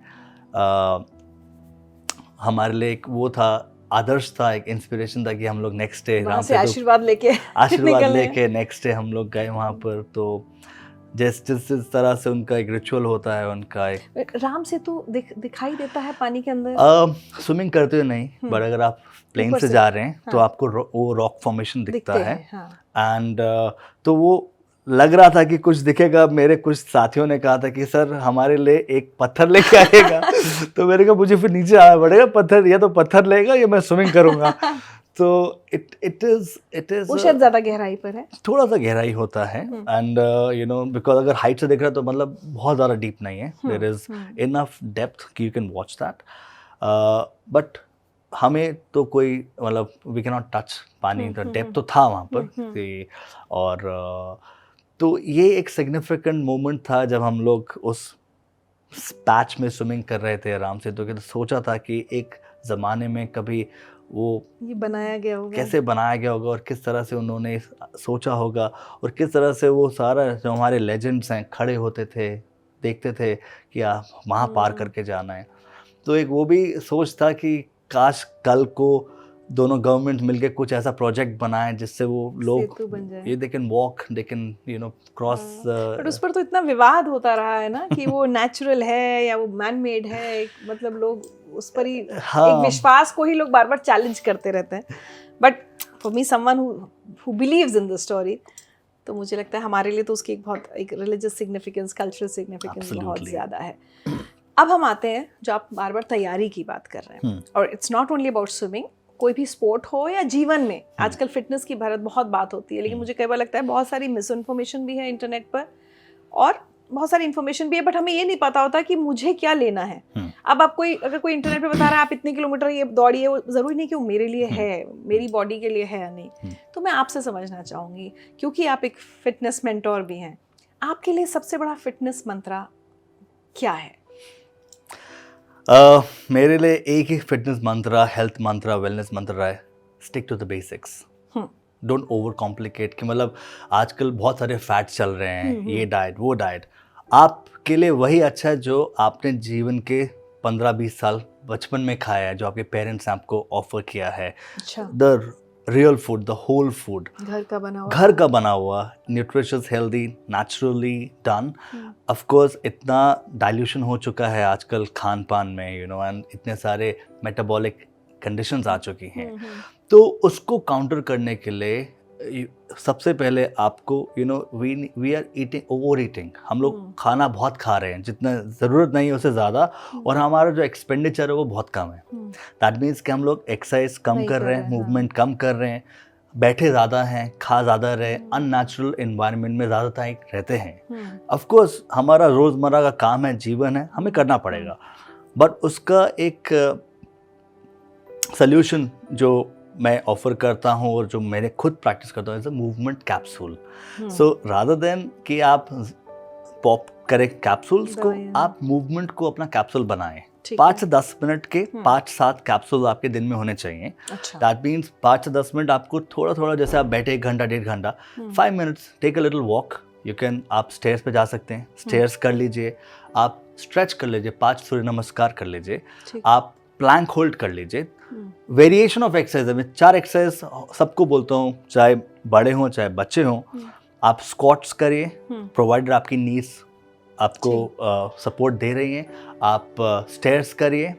हमारे लिए एक वो था, आदर्श था, एक इंस्पिरेशन था कि हम लोग नेक्स्ट डे राम से आशीर्वाद लेके नेक्स्ट डे हम लोग गए वहाँ पर। तो जिस तरह से उनका एक रिचुअल होता है, उनका एक राम सेतु दिखाई देता है पानी के अंदर। स्विमिंग करते हुए नहीं, बट अगर आप प्लेन से जा रहे हैं तो आपको वो रॉक फॉर्मेशन दिखता है। एंड तो वो लग रहा था कि कुछ दिखेगा। मेरे कुछ साथियों ने कहा था कि सर हमारे लिए एक पत्थर लेके आएगा। तो मेरे को मुझे फिर नीचे आना पड़ेगा, पत्थर, या तो पत्थर लेगा या मैं स्विमिंग करूंगा। तो इट इज वो शायद ज्यादा गहराई पर है, थोड़ा सा गहराई होता है। एंड बिकॉज अगर हाइट से देख रहा है तो मतलब बहुत ज़्यादा डीप नहीं है, देयर इज इनफ डेप्थ कि you can watch that. But हमें तो कोई मतलब वी कैन नॉट टच पानी, तो डेप्थ तो था वहाँ पर। और तो ये एक सिग्निफिकेंट मोमेंट था जब हम लोग उस पैच में स्विमिंग कर रहे थे राम सेतु के। तो सोचा था कि एक ज़माने में कभी वो ये बनाया गया होगा, कैसे बनाया गया होगा, और किस तरह से उन्होंने सोचा होगा, और किस तरह से वो सारा जो हमारे लेजेंड्स हैं खड़े होते थे, देखते थे कि वहाँ पार करके जाना है। तो एक वो भी सोच था कि काश कल को दोनों गवर्नमेंट मिलके कुछ ऐसा प्रोजेक्ट बनाए जिससे वो लोग ये they can walk, they can cross. But उस पर तो इतना विवाद होता रहा है ना कि वो नेचुरल है या वो मैन मेड है, मतलब लोग उस पर ही एक विश्वास को ही लोग बार बार चैलेंज करते रहते हैं। But for me someone who believes in the story, तो मुझे लगता है हमारे लिए तो उसकी एक रिलीजियस सिग्निफिकेंस, कल्चरल सिग्निफिकेंस बहुत ज़्यादा है। अब हम आते हैं जो आप बार बार तैयारी की बात कर रहे हैं, और it's not only about swimming, कोई भी स्पोर्ट हो या जीवन में। आजकल फिटनेस की बहुत बात होती है, लेकिन मुझे कई बार लगता है बहुत सारी मिस इन्फॉर्मेशन भी है इंटरनेट पर, और बहुत सारी इन्फॉर्मेशन भी है, बट हमें ये नहीं पता होता कि मुझे क्या लेना है। अब आप अगर कोई इंटरनेट पे बता रहा है आप इतने किलोमीटर ये दौड़िए, वो ज़रूरी नहीं कि वो मेरे लिए है, मेरी बॉडी के लिए है या नहीं। तो मैं आपसे समझना चाहूँगी, क्योंकि आप एक फिटनेस मेंटोर भी हैं, आपके लिए सबसे बड़ा फिटनेस मंत्र क्या है? मेरे लिए एक ही फिटनेस मंत्र, हेल्थ मंत्र, वेलनेस मंत्र है, stick to the basics, don't over complicate. कि मतलब आजकल बहुत सारे फैट चल रहे हैं, ये डाइट वो डाइट, आपके लिए वही अच्छा है जो आपने जीवन के 15-20 साल बचपन में खाया है, जो आपके पेरेंट्स ने आपको ऑफर किया है। The real food, the whole food, घर का बना हुआ, nutritious, healthy, naturally done. Of course इतना डाइल्यूशन हो चुका है आजकल खान पान में, एंड इतने सारे मेटाबॉलिक कंडीशंस आ चुकी हैं। तो उसको काउंटर करने के लिए सबसे पहले आपको we are eating, over eating, हम लोग खाना बहुत खा रहे हैं, जितना ज़रूरत नहीं है उससे ज़्यादा, और हमारा जो एक्सपेंडिचर है वो बहुत कम है। दैट मीन्स कि हम लोग एक्सरसाइज कम कर रहे हैं, मूवमेंट कम कर रहे हैं, बैठे ज़्यादा हैं, खा ज़्यादा रहे, अननेचुरल इन्वायरमेंट में ज़्यादा टाइम रहते हैं। ऑफ कोर्स हमारा रोज़मर्रा का काम है, जीवन है, हमें करना पड़ेगा, बट उसका एक सल्यूशन जो मैं ऑफर करता हूँ और जो मैंने खुद प्रैक्टिस करता हूँ, is a movement capsule. So rather than कि आप पॉप करें कैप्सूल्स को, आप मूवमेंट को अपना कैप्सूल बनाएं। 5 से 10 मिनट के 5-7 कैप्सूल आपके दिन में होने चाहिए। दैट मीन्स 5 से 10 मिनट आपको थोड़ा थोड़ा, जैसे आप बैठे 1 घंटा 1.5 घंटा, 5 minutes take a little walk, you can, आप स्टेयर्स पे जा सकते हैं, स्टेयर्स कर लीजिए, आप स्ट्रेच कर लीजिए, 5 सूर्य नमस्कार कर लीजिए, आप प्लैंक होल्ड कर लीजिए। वेरिएशन ऑफ एक्सरसाइज में 4 एक्सरसाइज सबको बोलता हूँ, चाहे बड़े हों चाहे बच्चे हों। आप स्क्वाट्स करिए, प्रोवाइडर आपकी नीज आपको सपोर्ट दे रही हैं। आप स्टेयर्स करिए,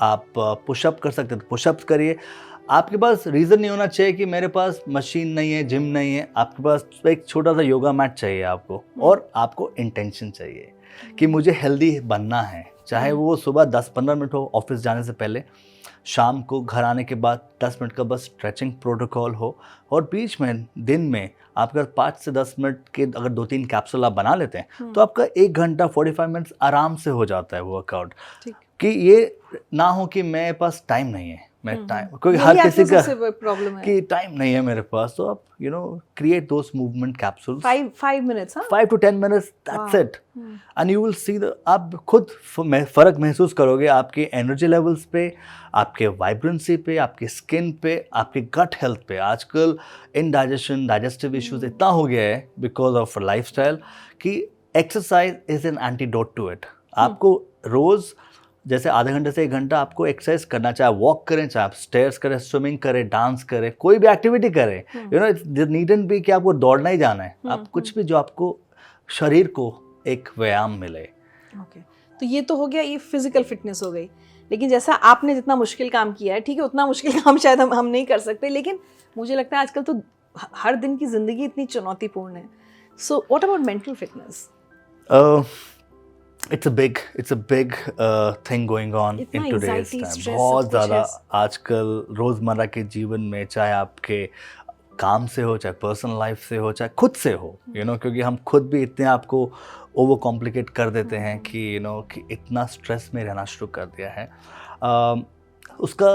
आप पुशअप कर सकते हैं तो पुशअप्स करिए। आपके पास रीज़न नहीं होना चाहिए कि मेरे पास मशीन नहीं है, जिम नहीं है, आपके पास एक छोटा सा योगा मैट चाहिए आपको, और आपको इंटेंशन चाहिए। कि मुझे हेल्दी बनना है, चाहे वो सुबह 10-15 मिनट हो ऑफिस जाने से पहले, शाम को घर आने के बाद 10 मिनट का बस स्ट्रेचिंग प्रोटोकॉल हो, और बीच में दिन में आपका 5 से 10 मिनट के अगर 2-3 कैप्सूल आप बना लेते हैं तो आपका 1 घंटा 45 मिनट्स आराम से हो जाता है वर्कआउट। कि ये ना हो कि मेरे पास टाइम नहीं है, मैं टाइम, क्योंकि हर किसी का प्रॉब्लम है कि टाइम नहीं है मेरे पास, तो आप create those movement capsules, 5 minutes, 5 to 10 minutes, that's it, and you will see आप खुद फ़र्क महसूस करोगे आपके एनर्जी लेवल्स पे, आपके वाइब्रेंसी पे, आपके स्किन पे, आपके गट हेल्थ पे। आजकल इनडाइजेशन, डाइजेस्टिव इश्यूज इतना हो गया है बिकॉज ऑफ लाइफस्टाइल कि exercise is an antidote to it. आपको रोज़ जैसे आधे घंटे से 1 घंटा आपको एक्सरसाइज करना, चाहे वॉक करें, चाहे आप स्टेयर्स करें, स्विमिंग करें, डांस करें, कोई भी एक्टिविटी करें, इट नीडंट बी कि आपको दौड़ना ही जाना है, आप कुछ भी जो आपको शरीर को एक व्यायाम मिले। ओके, तो ये तो हो गया, ये फिजिकल फिटनेस हो गई। लेकिन जैसा आपने जितना मुश्किल काम किया है, ठीक है, उतना मुश्किल काम शायद हम नहीं कर सकते, लेकिन मुझे लगता है आजकल तो हर दिन की जिंदगी इतनी चुनौतीपूर्ण है। So what about mental fitness? It's a big thing going on in today's time। बहुत ज़्यादा आजकल रोज़मर्रा के जीवन में, चाहे आपके काम से हो, चाहे पर्सनल लाइफ से हो, चाहे खुद से हो, क्योंकि हम खुद भी इतने आपको ओवर कॉम्प्लिकेट कर देते हैं कि कि इतना स्ट्रेस में रहना शुरू कर दिया है। उसका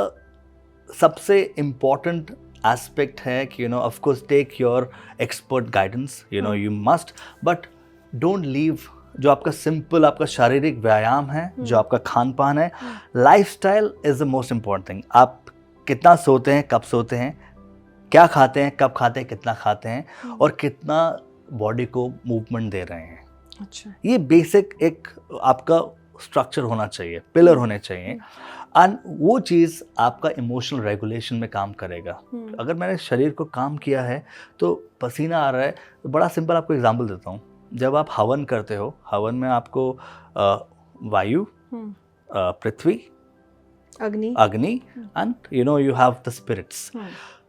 सबसे इम्पॉर्टेंट एस्पेक्ट है कि of course take your expert guidance, you must, but don't leave जो आपका सिंपल आपका शारीरिक व्यायाम है, जो आपका खान पान है, lifestyle is the most important thing. आप कितना सोते हैं, कब सोते हैं, क्या खाते हैं, कब खाते हैं, कितना खाते हैं, और कितना बॉडी को मूवमेंट दे रहे हैं। अच्छा, ये बेसिक एक आपका स्ट्रक्चर होना चाहिए, पिलर होने चाहिए, एंड वो चीज़ आपका इमोशनल रेगुलेशन में काम करेगा। अगर मैंने शरीर को काम किया है तो पसीना आ रहा है, तो बड़ा सिंपल आपको एग्जांपल देता हूँ। जब आप हवन करते हो, हवन में आपको वायु, पृथ्वी, अग्नि and you have the spirits.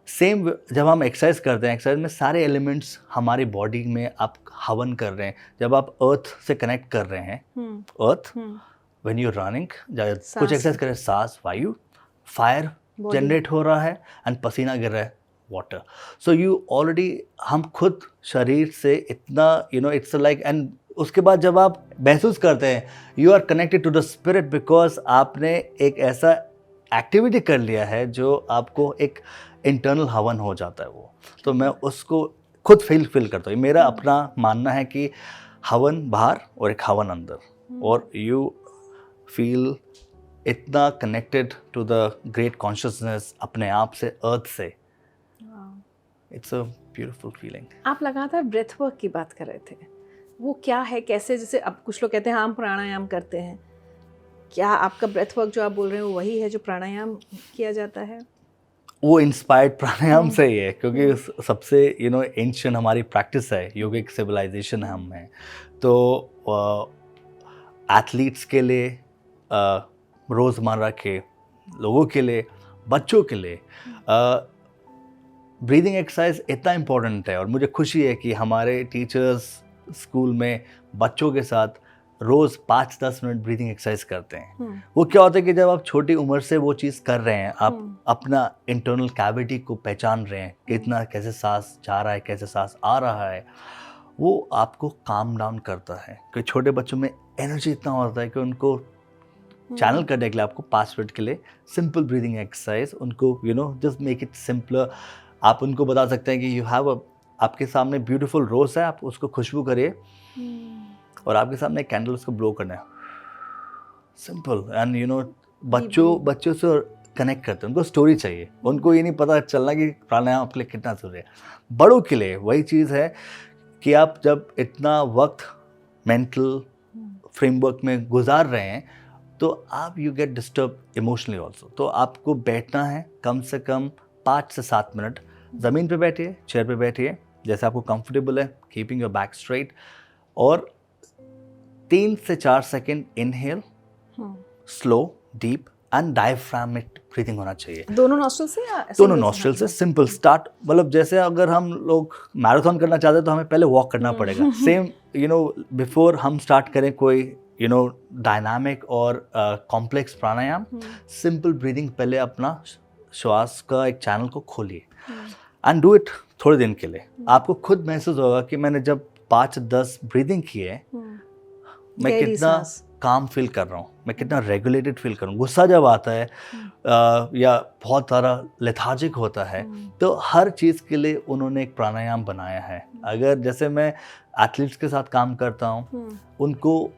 Same जब हम एक्सरसाइज करते हैं, एक्सरसाइज में सारे एलिमेंट्स हमारी बॉडी में आप हवन कर रहे हैं। जब आप अर्थ से कनेक्ट कर रहे हैं, अर्थ, व्हेन यू रनिंग, कुछ एक्सरसाइज कर रहे हैं, सांस, वायु, फायर जनरेट हो रहा है, एंड पसीना गिर रहा है, वाटर। सो यू ऑलरेडी, हम खुद शरीर से इतना इट्स लाइक, एंड उसके बाद जब आप महसूस करते हैं you are connected to the spirit, because आपने एक ऐसा एक्टिविटी कर लिया है जो आपको एक इंटरनल हवन हो जाता है वो। तो मैं उसको खुद फील करता हूँ। मेरा अपना मानना है कि हवन बाहर और एक हवन अंदर, और यू फील इतना connected to the great consciousness अपने आप से, अर्थ से। It's a beautiful feeling. आप लगातार ब्रेथ वर्क की बात कर रहे थे, वो क्या है, कैसे? जैसे अब कुछ लोग कहते हैं हम प्राणायाम करते हैं, क्या आपका ब्रेथ वर्क जो आप बोल रहे हैं वो वही है जो प्राणायाम किया जाता है? वो इंस्पायर्ड प्राणायाम से ही है, क्योंकि सबसे एंशिएंट हमारी प्रैक्टिस है, योगिक सिविलाइजेशन हम हैं। तो एथलीट्स के लिए, रोज़मर्रा के लोगों के लिए, बच्चों के लिए ब्रीदिंग एक्सरसाइज इतना इम्पोर्टेंट है। और मुझे खुशी है कि हमारे टीचर्स स्कूल में बच्चों के साथ रोज़ 5-10 मिनट ब्रीदिंग एक्सरसाइज करते हैं। वो क्या होता है कि जब आप छोटी उम्र से वो चीज़ कर रहे हैं, आप अपना इंटरनल कैविटी को पहचान रहे हैं, कितना कैसे सांस जा रहा है, कैसे सांस आ रहा है, वो आपको काम डाउन करता है। क्योंकि छोटे बच्चों में एनर्जी इतना होता है कि उनको चैनल करने के लिए आपको 5 मिनट के लिए सिंपल ब्रीदिंग एक्सरसाइज, उनको जस्ट मेक इट सिंपलर। आप उनको बता सकते हैं कि यू हैव आपके सामने ब्यूटीफुल रोज है, आप उसको खुशबू करिए, और आपके सामने कैंडल, उसको ब्लो करना है, सिंपल। एंड बच्चों से कनेक्ट करते हैं, उनको स्टोरी चाहिए, उनको ये नहीं पता चलना कि प्राणायाम आपके लिए कितना जरूरी है। बड़ों के लिए वही चीज़ है कि आप जब इतना वक्त मेंटल फ्रेमवर्क में गुजार रहे हैं, तो आप you get disturb emotionally also. तो आपको बैठना है कम से कम 5 से 7 मिनट। ज़मीन पे बैठिए, चेयर पे बैठिए, जैसे आपको कंफर्टेबल है, कीपिंग योर बैक स्ट्रेट, और 3 से 4 second inhale, slow deep, and diaphragmatic breathing होना चाहिए। दोनों नॉस्ट्रल से या दोनों नॉस्ट्रल से सिंपल स्टार्ट, मतलब जैसे अगर हम लोग मैराथन करना चाहते हैं तो हमें पहले वॉक करना पड़ेगा। सेम बिफोर हम स्टार्ट करें कोई डायनामिक और कॉम्प्लेक्स प्राणायाम, सिंपल ब्रीदिंग पहले अपना श्वास का एक चैनल को खोलिए एंड डू इट थोड़े दिन के लिए। आपको खुद महसूस होगा कि मैंने जब 5-10 ब्रीदिंग किए, मैं कितना काम फील कर रहा हूँ, मैं कितना रेगुलेटेड फील कर रहा हूँ। गुस्सा जब आता है या बहुत सारा लेथार्जिक होता है, तो हर चीज़ के लिए उन्होंने एक प्राणायाम बनाया है। अगर जैसे मैं एथलीट्स के साथ काम करता हूँ, उनको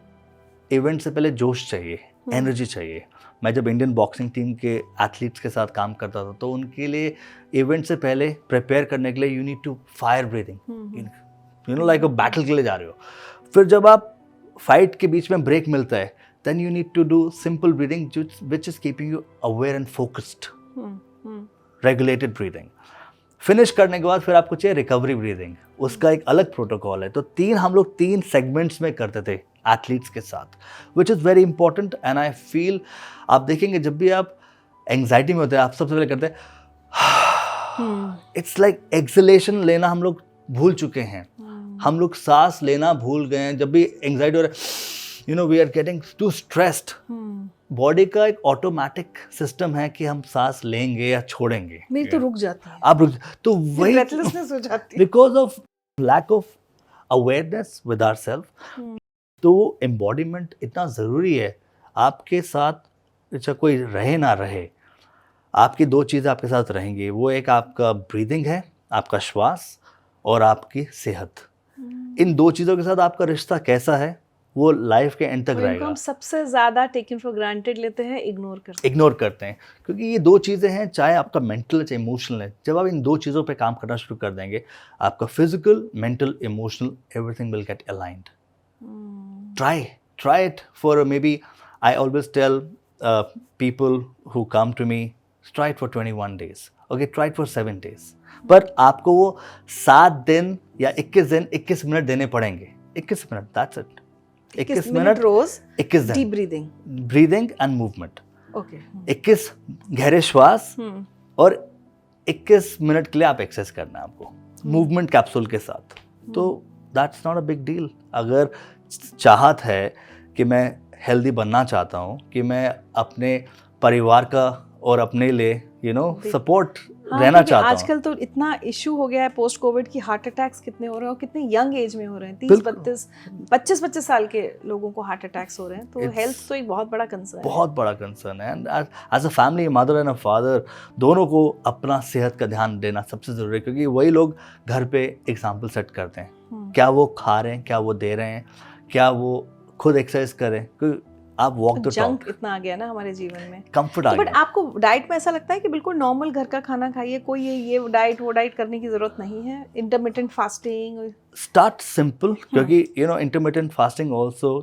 इवेंट से पहले जोश चाहिए, एनर्जी चाहिए। मैं जब इंडियन बॉक्सिंग टीम के एथलीट्स के साथ काम करता था, तो उनके लिए इवेंट से पहले प्रिपेयर करने के लिए you need to fire breathing, like a battle के लिए जा रहे हो। फिर जब आप फाइट के बीच में ब्रेक मिलता है, then you need to do simple breathing which is keeping you aware and focused, regulated breathing. Finish करने के बाद फिर आपको चाहिए रिकवरी ब्रीदिंग, उसका एक अलग प्रोटोकॉल है। तो हम लोग 3 सेगमेंट्स में करते थे एथलीट्स के साथ, which is very important. And I feel, आप देखेंगे जब भी आप एंग्जाइटी में होते हैं, आप सबसे पहले करते हैं इट्स लाइक एक्सलेशन लेना हम लोग भूल चुके हैं। हम लोग सांस लेना भूल गए हैं। जब भी एंग्जाइटी हो रहा है, we are getting to stressed, body का एक ऑटोमेटिक सिस्टम है कि हम सांस लेंगे या छोड़ेंगे। मेरी तो रुक जाती है, आप रुक, तो वही ब्रेथलेसनेस हो जाती है because of lack of awareness with ourselves. तो एम्बॉडीमेंट इतना ज़रूरी है आपके साथ, चाहे कोई रहे ना रहे, आपकी 2 चीज़ें आपके साथ रहेंगी। वो एक आपका ब्रीदिंग है, आपका श्वास, और आपकी सेहत। इन 2 चीज़ों के साथ आपका रिश्ता कैसा है, वो लाइफ के एंड तक रहेगा। हम सबसे ज़्यादा टेकन फॉर ग्रांटेड लेते हैं, इग्नोर करते हैं, क्योंकि ये 2 चीज़ें हैं, चाहे आपका मेंटल है चाहे इमोशनल है। जब आप इन 2 चीज़ों पे काम करना शुरू कर देंगे, आपका physical, mental, emotional, everything will get aligned. Try it for maybe, I always tell people who come to me, try it for 21 days. Okay, try it for 7 days. पर आपको वो 7 दिन या 21 दिन 21 मिनट देने पड़ेंगे। 21 मिनट, that's it. 21 मिनट रोज, 21 दिन deep breathing and movement. Okay, 21 गहरे श्वास और 21 मिनट के लिए आप एक्सरसाइज करना है आपको मूवमेंट कैप्सूल के साथ। तो that's not a big deal. अगर चाहत है कि मैं हेल्दी बनना चाहता हूँ, कि मैं अपने परिवार का और अपने लिए सपोर्ट रहना चाहता हूँ। आजकल तो इतना इशू हो गया है पोस्ट कोविड की, हार्ट अटैक्स कितने हो रहे हैं और कितने यंग एज में हो रहे हैं। 30-32-25 साल के लोगों को हार्ट अटैक्स हो रहे हैं। तो हेल्थ तो एक बहुत बड़ा कंसर्न है। And as a family, mother and a father, दोनों को अपना सेहत का ध्यान देना सबसे ज़रूरी है, क्योंकि वही लोग घर पे एग्जाम्पल सेट करते हैं। क्या वो खा रहे हैं, क्या वो दे रहे हैं, क्या वो खुद एक्सरसाइज करें। क्योंकि आप वॉक द जंक इतना आ गया ना हमारे जीवन में, कंफर्ट आ गया। बट आपको डाइट में ऐसा लगता है कि बिल्कुल नॉर्मल घर का खाना खाइए, कोई ये डाइट वो डाइट करने की जरूरत नहीं है? इंटरमिटेंट फास्टिंग, स्टार्ट सिंपल, क्योंकि इंटरमिटेंट फास्टिंग ऑल्सो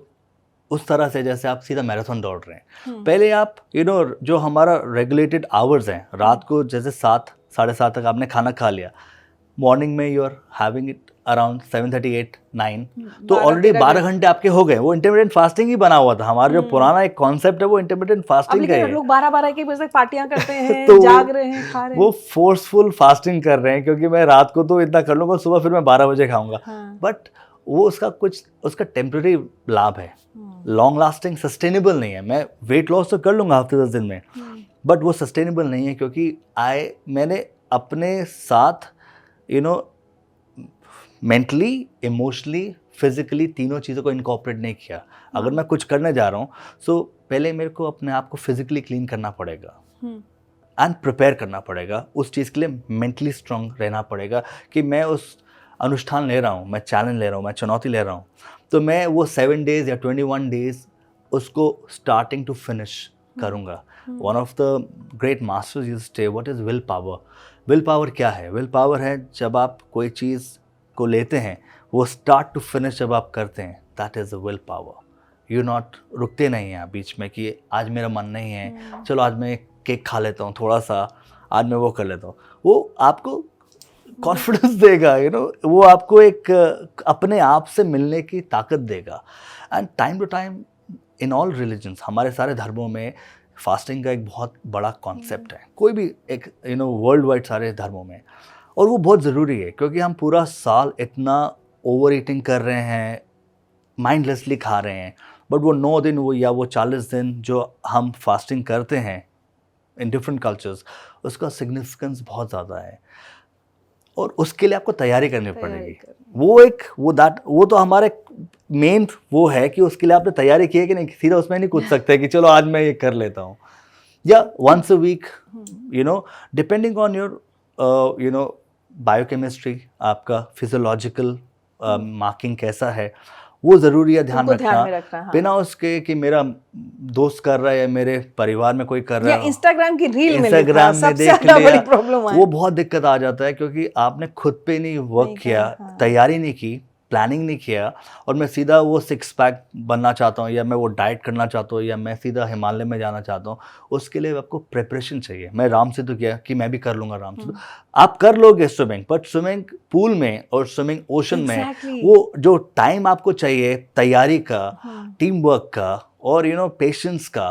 उस तरह से जैसे आप सीधा मैराथन दौड़ रहे हैं। पहले आप जो हमारा रेगुलेटेड आवर्स हैं, रात को जैसे 7-7:30 तक आपने खाना खा लिया, मॉर्निंग में you are having it around 7:30-8-9, तो ऑलरेडी 12 घंटे आपके हो गए। वो इंटरमिटेंट फास्टिंग ही बना हुआ था। हमारा जो पुराना एक कॉन्सेप्ट है वो इंटरमिटेंट फास्टिंग का है। लोग 12-12 के बजे तक पार्टियां करते हैं, तो जाग रहे हैं, खा रहे हैं। वो फोर्सफुल फास्टिंग कर रहे हैं, क्योंकि मैं रात को तो इतना कर लूंगा, सुबह फिर मैं 12 बजे खाऊंगा। बट वो उसका टेम्पररी लाभ है, लॉन्ग लास्टिंग सस्टेनेबल नहीं है। मैं वेट लॉस तो कर लूंगा हफ्ते 10 दिन में, बट वो सस्टेनेबल नहीं है, क्योंकि मैंने अपने साथ मेंटली, इमोशनली, फिजिकली तीनों चीज़ों को इनकॉर्पोरेट नहीं किया। अगर मैं कुछ करने जा रहा हूँ, सो पहले मेरे को अपने आप को फिजिकली क्लीन करना पड़ेगा एंड प्रिपेयर करना पड़ेगा। उस चीज़ के लिए मेंटली स्ट्रांग रहना पड़ेगा कि मैं उस अनुष्ठान ले रहा हूँ, मैं चैलेंज ले रहा हूँ, मैं चुनौती ले रहा हूँ, तो मैं वो 7 डेज या 21 डेज उसको स्टार्टिंग टू फिनिश करूँगा। One of the great masters used to say what is willpower. Willpower क्या है? विल पावर है जब आप कोई चीज़ को लेते हैं, वो स्टार्ट टू फिनिश जब आप करते हैं, that is a will power. You not रुकते नहीं हैं आप बीच में कि आज मेरा मन नहीं है, चलो आज मैं केक खा लेता हूँ थोड़ा सा, आज मैं वो कर लेता हूँ। वो आपको कॉन्फिडेंस देगा, वो आपको एक अपने आप से मिलने की ताकत देगा। And time to time in all religions, हमारे सारे धर्मों में फास्टिंग का एक बहुत बड़ा कॉन्सेप्ट है, कोई भी एक वर्ल्ड वाइड सारे धर्मों में, और वो बहुत ज़रूरी है क्योंकि हम पूरा साल इतना ओवर ईटिंग कर रहे हैं, माइंडलेसली खा रहे हैं, बट वो 9 दिन वो या वो 40 दिन जो हम फास्टिंग करते हैं इन डिफरेंट कल्चर्स, उसका सिग्निफिकेंस बहुत ज़्यादा है और उसके लिए आपको तैयारी करनी पड़ेगी। वो तो हमारे मेन वो है कि उसके लिए आपने तैयारी की है कि नहीं, सीधा उसमें नहीं कूद सकते कि चलो आज मैं ये कर लेता हूँ, या once a week, depending on your biochemistry, आपका फिजियोलॉजिकल मार्किंग कैसा है, वो ज़रूरी है ध्यान रखना। हाँ। बिना उसके कि मेरा दोस्त कर रहा है या मेरे परिवार में कोई कर रहा है, इंस्टाग्राम की रील में देख लिया, वो बहुत दिक्कत आ जाता है क्योंकि आपने खुद पे नहीं वर्क किया, तैयारी नहीं की, प्लानिंग नहीं किया, और मैं सीधा वो 6 पैक बनना चाहता हूँ या मैं वो डाइट करना चाहता हूँ या मैं सीधा हिमालय में जाना चाहता हूँ, उसके लिए आपको प्रिपरेशन चाहिए। मैं राम सेतु किया कि मैं भी कर लूँगा राम सेतु, आप कर लोगे स्विमिंग, बट स्विमिंग पूल में और स्विमिंग ओशन में वो जो टाइम आपको चाहिए तैयारी का, टीम वर्क का और पेशेंस का,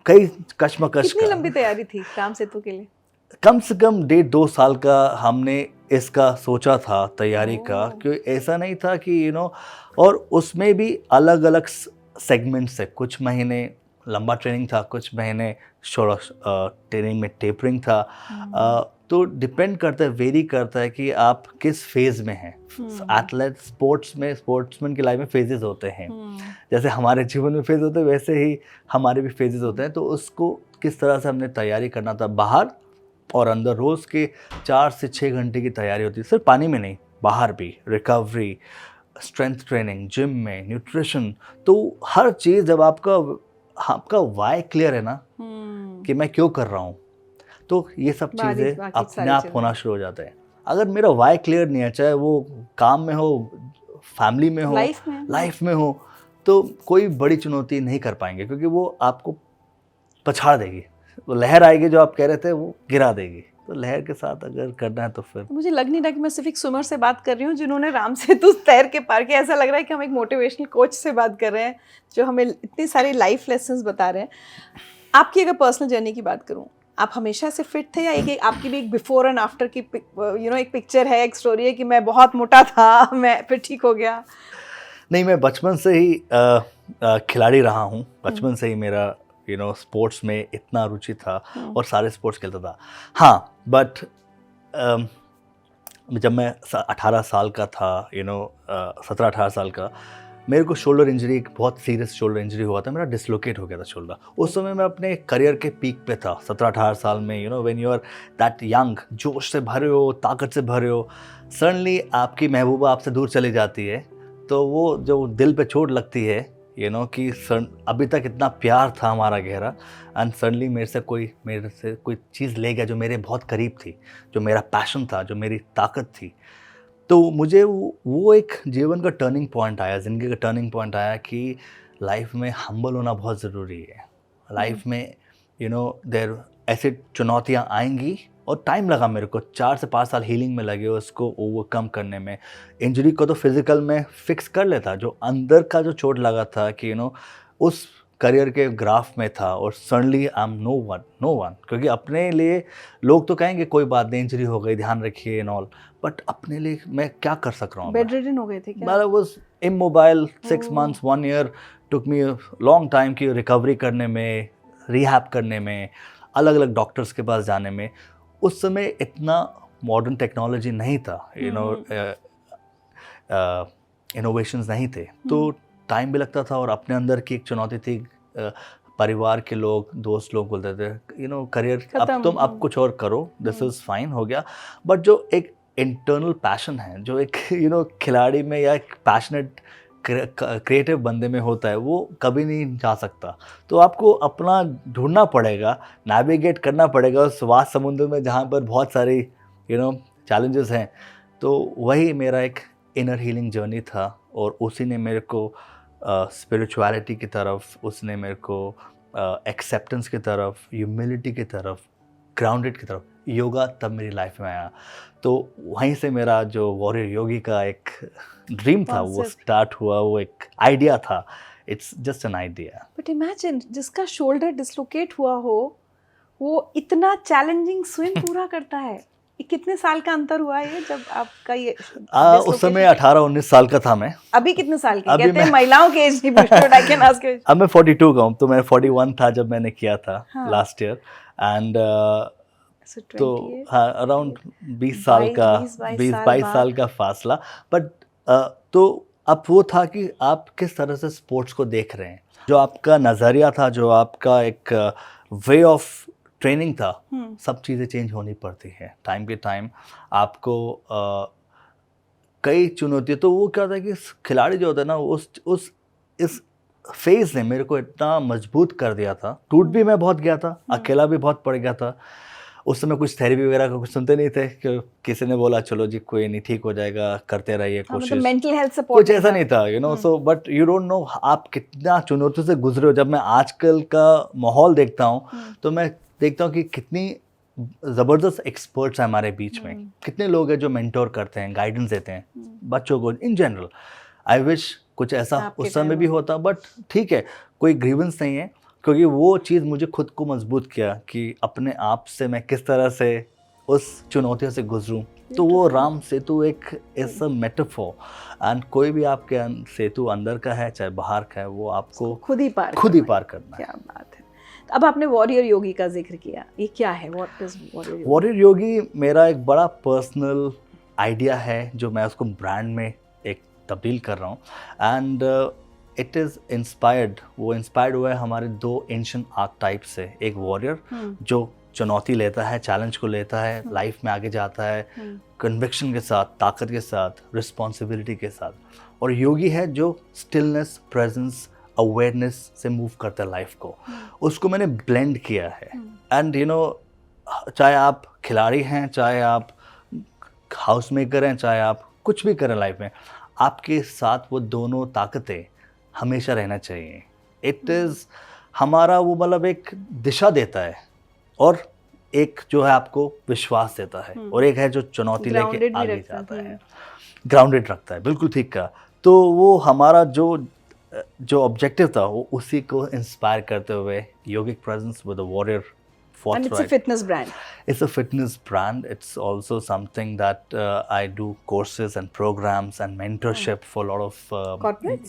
कई कश्मकश का। कितनी लंबी तैयारी थी राम सेतु के लिए? कम से कम 1.5-2 साल का हमने इसका सोचा था तैयारी का, क्योंकि ऐसा नहीं था कि और उसमें भी अलग अलग सेगमेंट्स है, कुछ महीने लंबा ट्रेनिंग था, कुछ महीने शॉर्ट ट्रेनिंग में टेपरिंग था, तो डिपेंड करता है, वेरी करता है कि आप किस फेज में हैं। एथलेट स्पोर्ट्समैन की लाइफ में फेजेस होते हैं, जैसे हमारे जीवन में फेज होते हैं वैसे ही हमारे भी फेजेस होते हैं, तो उसको किस तरह से हमने तैयारी करना था, बाहर और अंदर रोज़ के 4 से 6 घंटे की तैयारी होती है, सिर्फ पानी में नहीं, बाहर भी रिकवरी, स्ट्रेंथ ट्रेनिंग, जिम में न्यूट्रिशन, तो हर चीज़ जब आपका वाई क्लियर है ना कि मैं क्यों कर रहा हूँ, तो ये सब चीज़ें अपने आप होना शुरू हो जाते हैं। अगर मेरा वाई क्लियर नहीं है, चाहे वो काम में हो, फैमिली में हो, लाइफ में हो, तो कोई बड़ी चुनौती नहीं कर पाएंगे, क्योंकि वो आपको पछाड़ देगी, वो लहर आएगी जो आप कह रहे थे वो गिरा देगी। तो लहर के साथ अगर करना है तो फिर मुझे लग नहीं रहा कि मैं सिर्फ एक स्विमर से बात कर रही हूँ जिन्होंने राम सेतु तैर के पार किया, ऐसा लग रहा है कि हम एक मोटिवेशनल कोच से बात कर रहे हैं जो हमें इतनी सारी लाइफ लेसन्स बता रहे हैं। आपकी अगर पर्सनल जर्नी की बात करूँ, आप हमेशा से फिट थे या एक आपकी भी एक बिफोर एंड आफ्टर की एक पिक्चर है, एक स्टोरी है कि मैं बहुत मोटा था, मैं फिर ठीक हो गया? नहीं, मैं बचपन से ही खिलाड़ी रहा हूँ, बचपन से ही मेरा स्पोर्ट्स में इतना रुचि था और सारे स्पोर्ट्स खेलता था। हाँ, बट जब मैं 18 साल का था, 17-18 साल का, मेरे को शोल्डर इंजरी, एक बहुत सीरियस शोल्डर इंजरी हुआ था, मेरा डिसलोकेट हो गया था शोल्डर। उस समय मैं अपने करियर के पीक पे था, 17-18 साल में, when you are that young, जोश से भरे हो, ताकत से भरे हो, सडनली आपकी महबूबा आपसे दूर चली जाती है, तो वो जो दिल पे चोट लगती है, कि अभी तक इतना प्यार था हमारा गहरा, एंड सडनली मेरे से कोई चीज़ ले गया जो मेरे बहुत करीब थी, जो मेरा पैशन था, जो मेरी ताकत थी। तो मुझे वो एक जीवन का टर्निंग पॉइंट आया, ज़िंदगी का टर्निंग पॉइंट आया कि लाइफ में हम्बल होना बहुत ज़रूरी है। लाइफ में देर ऐसे चुनौतियाँ आएंगी, और टाइम लगा मेरे को, 4 से 5 साल हीलिंग में लगे उसको ओवरकम करने में। इंजरी को तो फिजिकल में फिक्स कर लेता, जो अंदर का जो चोट लगा था कि उस करियर के ग्राफ में था, और suddenly I am no one, क्योंकि अपने लिए लोग तो कहेंगे कोई बात नहीं, इंजरी हो गई, ध्यान रखिए एंड ऑल, बट अपने लिए मैं क्या कर सक रहा हूँ? बेड रिडन हो गए थे क्या? I was immobile 6 months, 1 year, took me long time की रिकवरी करने में, रिहैब करने में, अलग अलग डॉक्टर्स के पास जाने में। उस समय इतना मॉडर्न टेक्नोलॉजी नहीं था, इनोवेशंस नहीं थे, तो टाइम भी लगता था, और अपने अंदर की एक चुनौती थी। परिवार के लोग, दोस्त लोग बोलते थे करियर अब कुछ और करो, दिस इज़ फाइन, हो गया, बट जो एक इंटरनल पैशन है, जो एक खिलाड़ी में या एक पैशनेट क्रिएटिव बंदे में होता है, वो कभी नहीं जा सकता। तो आपको अपना ढूंढना पड़ेगा, नेविगेट करना पड़ेगा उस वास्ट समुद्र में जहाँ पर बहुत सारी चैलेंजेस हैं। तो वही मेरा एक इनर हीलिंग जर्नी था, और उसी ने मेरे को स्पिरिचुअलिटी की तरफ, उसने मेरे को एक्सेप्टेंस की तरफ, ह्यूमिलिटी की तरफ, ग्राउंडेड की तरफ, योगा तब मेरी लाइफ में आया। तो वहीं से मेरा जो वॉरियर योगी का एक ड्रीम था वो स्टार्ट हुआ, वो एक आइडिया था It's just an idea. But imagine जिसका शोल्डर डिसलोकेट हुआ हो वो इतना चैलेंजिंग स्विम पूरा करता है। ये कितने साल का अंतर हुआ है जब आपका ये उस समय 18-19 साल का था मैं। अभी कितने साल के? अभी कहते हैं मैं- महिलाओं के एज नहीं पूछते, but I can ask you. अब मैं 42 का हूँ, तो मैं 41 था जब मैंने किया था हाँ। Last year. एंड So तो 28, हाँ, अराउंड 20 साल का 20-22 साल का फासला। बट तो अब वो था कि आप किस तरह से स्पोर्ट्स को देख रहे हैं, जो आपका नज़रिया था, जो आपका एक वे ऑफ ट्रेनिंग था, सब चीज़ें चेंज होनी पड़ती है टाइम के टाइम। आपको कई चुनौतियाँ, तो वो क्या होता है कि खिलाड़ी जो होता है ना, उस इस फेज़ ने मेरे को इतना मजबूत कर दिया था। टूट भी मैं बहुत गया था, अकेला भी बहुत पड़ गया था। उस समय कुछ थेरेपी वगैरह का कुछ सुनते नहीं थे कि किसी ने बोला चलो जी कोई नहीं, ठीक हो जाएगा, करते रहिए कोशिश। मतलब मेंटल हेल्थ सपोर्ट कुछ ऐसा नहीं था, you know. So but you don't know आप कितना चुनौतियों से गुजरे हो। जब मैं आजकल का माहौल देखता हूँ तो मैं देखता हूँ कि कितनी ज़बरदस्त एक्सपर्ट्स हैं हमारे बीच में, कितने लोग हैं जो मेंटोर करते हैं, गाइडेंस देते हैं बच्चों को इन जनरल। आई विश कुछ ऐसा आपके उस समय time भी होता, बट ठीक है, कोई ग्रीवेंस नहीं है, क्योंकि वो चीज़ मुझे खुद को मजबूत किया कि अपने आप से मैं किस तरह से उस चुनौतियों से गुजरूं। तो वो राम सेतु एक इज अ मेटाफोर, एंड कोई भी आपके सेतु अंदर का है चाहे बाहर का है, वो आपको खुद ही पार करना है। क्या बात है। तो अब आपने वॉरियर योगी का जिक्र किया, ये क्या है? What is warrior yogi? Warrior yogi मेरा एक बड़ा पर्सनल आइडिया है, जो मैं उसको ब्रांड में एक तब्दील कर रहा हूँ। एंड इट इज़ इंस्पायर्ड, वो इंस्पायर्ड हुआ है हमारे 2 एंशिएंट आर्कटाइप से। एक वॉरियर जो चुनौती लेता है, चैलेंज को लेता है, लाइफ में आगे जाता है कन्विक्शन के साथ, ताकत के साथ, रिस्पॉन्सिबिलिटी के साथ। और योगी है जो स्टिलनेस, प्रेजेंस, अवेयरनेस से मूव करता है लाइफ को। उसको मैंने ब्लेंड किया है। एंड यू नो, चाहे आप खिलाड़ी हैं, चाहे आप हाउस मेकर हैं, चाहे आप कुछ भी करें लाइफ में, आपके साथ वो दोनों ताकतें हमेशा रहना चाहिए। इट इज़ हमारा वो मतलब एक दिशा देता है, और एक जो है आपको विश्वास देता है, और एक है जो चुनौती लेके आगे जाता है, ग्राउंडेड रखता है। बिल्कुल ठीक कहा। तो वो हमारा जो ऑब्जेक्टिव था, वो उसी को इंस्पायर करते हुए yogic presence with a warrior And it's a fitness brand. It's a fitness brand. It's also something that I do courses and programs and mentorship for a lot of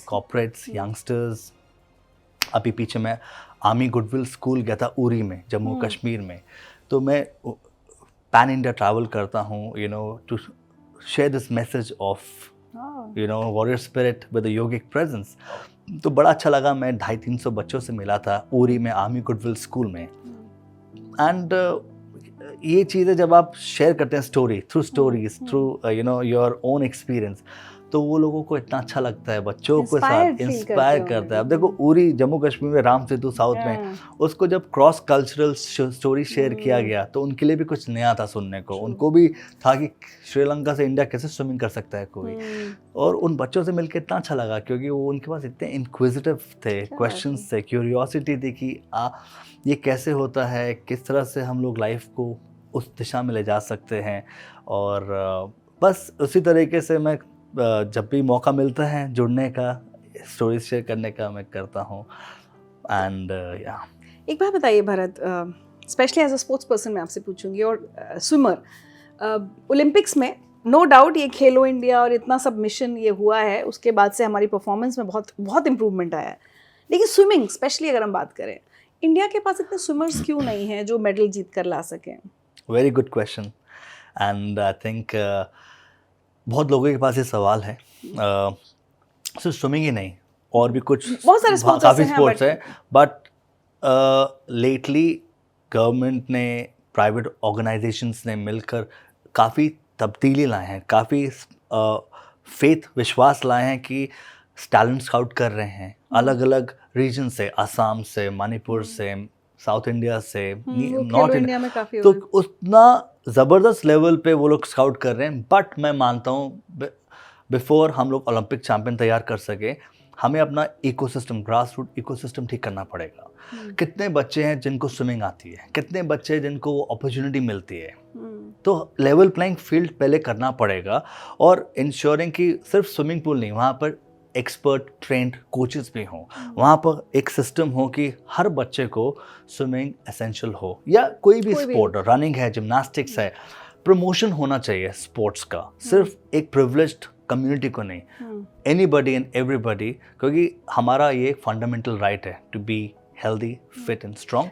corporates, youngsters. अभी पीछे मैं आर्मी गुडविल स्कूल गया था उरी में, जम्मू कश्मीर में। तो मैं पैन इंडिया ट्रैवल करता हूँ, you know, to share this message of you know warrior spirit with a yogic presence. तो बड़ा अच्छा लगा। मैं 250-300 बच्चों से मिला था उरी में, आर्मी गुडविल स्कूल में। एंड ये चीज़ें जब आप शेयर करते हैं story through stories, through you know your own experience, तो वो लोगों को इतना अच्छा लगता है, बच्चों के साथ इंस्पायर करता है। अब देखो उरी जम्मू कश्मीर में, राम सेतु साउथ में, उसको जब क्रॉस कल्चरल स्टोरी शेयर किया गया तो उनके लिए भी कुछ नया था सुनने को। उनको भी था कि श्रीलंका से इंडिया कैसे स्विमिंग कर सकता है कोई। और उन बच्चों से मिलकर इतना अच्छा लगा, क्योंकि वो उनके पास इतने इंक्विजिटिव थे, क्वेश्चंस थे, क्यूरियोसिटी थी कि ये कैसे होता है, किस तरह से हम लोग लाइफ को उस दिशा में ले जा सकते हैं। और बस उसी तरीके से मैं जब भी मौका मिलता है जुड़ने का, स्टोरीज शेयर करने का, मैं करता हूँ। एंड या एक बात बताइए Bharat, specially as a sports person मैं आपसे पूछूंगी, और स्विमर, ओलंपिक्स में नो डाउट ये खेलो इंडिया और इतना सब मिशन ये हुआ है, उसके बाद से हमारी परफॉर्मेंस में बहुत बहुत इम्प्रूवमेंट आया है। लेकिन स्विमिंग स्पेशली अगर हम बात करें, इंडिया के पास इतने स्विमर्स क्यों नहीं हैं जो मेडल जीत कर ला सकें? Very good question. And I think बहुत लोगों के पास ये सवाल है। सिर्फ स्विमिंग ही नहीं, और भी कुछ बहुत सारे स्पोर्ट्स काफ़ी स्पोर्ट्स है। बट लेटली गवर्नमेंट ने, प्राइवेट ऑर्गेनाइजेशंस ने मिलकर काफ़ी तब्दीली लाए हैं, काफ़ी फेथ, विश्वास लाए हैं कि टैलेंट स्काउट कर रहे हैं अलग अलग रीजन से, असम से, मणिपुर से, साउथ इंडिया से, नॉर्थ इंडिया में काफ़ी। तो उतना ज़बरदस्त लेवल पे वो लोग स्काउट कर रहे हैं। बट मैं मानता हूँ बिफोर हम लोग ओलंपिक चैंपियन तैयार कर सके, हमें अपना इकोसिस्टम, ग्रास रूट इकोसिस्टम ठीक करना पड़ेगा। कितने बच्चे हैं जिनको स्विमिंग आती है, कितने बच्चे जिनको वो अपॉर्चुनिटी मिलती है। तो लेवल प्लेइंग फील्ड पहले करना पड़ेगा, और इंश्योरिंग कि सिर्फ स्विमिंग पूल नहीं, वहाँ पर एक्सपर्ट ट्रेंड कोचेस भी हों, वहाँ पर एक सिस्टम हो कि हर बच्चे को स्विमिंग एसेंशियल हो, या कोई भी स्पोर्ट, रनिंग है, जिम्नास्टिक्स है, प्रमोशन होना चाहिए स्पोर्ट्स का, सिर्फ एक प्रिविलेज्ड कम्युनिटी को नहीं, एनीबडी एंड एवरीबडी, क्योंकि हमारा ये फंडामेंटल राइट है to be healthy, fit and strong.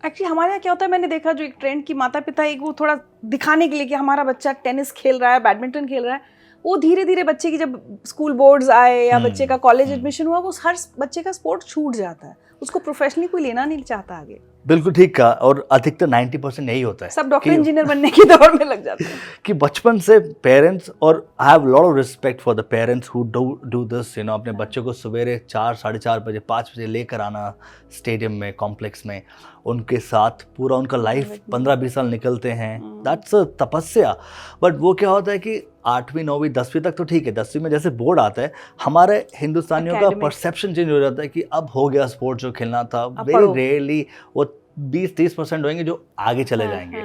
Actually हमारे यहाँ क्या होता है, मैंने देखा जो एक ट्रेंड की माता पिता एक वो थोड़ा दिखाने के लिए कि हमारा बच्चा टेनिस खेल रहा है, बैडमिंटन खेल रहा है, वो धीरे धीरे बच्चे की जब स्कूल बोर्ड्स आए या बच्चे का कॉलेज एडमिशन हुआ, वो हर बच्चे का स्पोर्ट छूट जाता है, उसको प्रोफेशनली कोई लेना नहीं चाहता आगे। बिल्कुल ठीक कहा, और अधिकतर 90% यही होता है, सब डॉक्टर इंजीनियर बनने की दौड़ में लग जाते हैं कि बचपन से पेरेंट्स, और I have lot of respect for the parents who do this, you know, अपने बच्चों को सवेरे 4, 4:30 बजे, 5 बजे लेकर आना स्टेडियम में, कॉम्प्लेक्स में, उनके साथ पूरा उनका लाइफ 15-20 साल निकलते हैं, दैट्स अ तपस्या। बट वो क्या होता है कि 8वीं 9वीं 10वीं तक तो ठीक है, 10वीं में जैसे बोर्ड आता है, हमारे हिंदुस्तानियों का परसेप्शन चेंज हो जाता है कि अब हो गया स्पोर्ट जो खेलना था, वेरी रेयरली वो 20-30% होंगे जो आगे चले जाएंगे।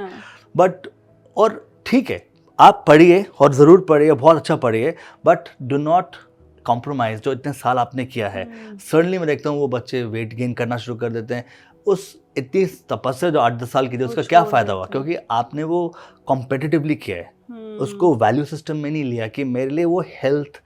बट और ठीक है, आप पढ़िए और ज़रूर पढ़िए, बहुत अच्छा पढ़िए, बट डू नॉट कॉम्प्रोमाइज़। जो इतने साल आपने किया है, सडनली मैं देखता हूँ वो बच्चे वेट गेन करना शुरू कर देते हैं। उस इतनी तपस्या जो 8-10 साल की थी, उसका क्या फ़ायदा हुआ? क्योंकि आपने वो कॉम्पिटिटिवली किया है, उसको वैल्यू सिस्टम में नहीं लिया कि मेरे लिए वो हेल्थ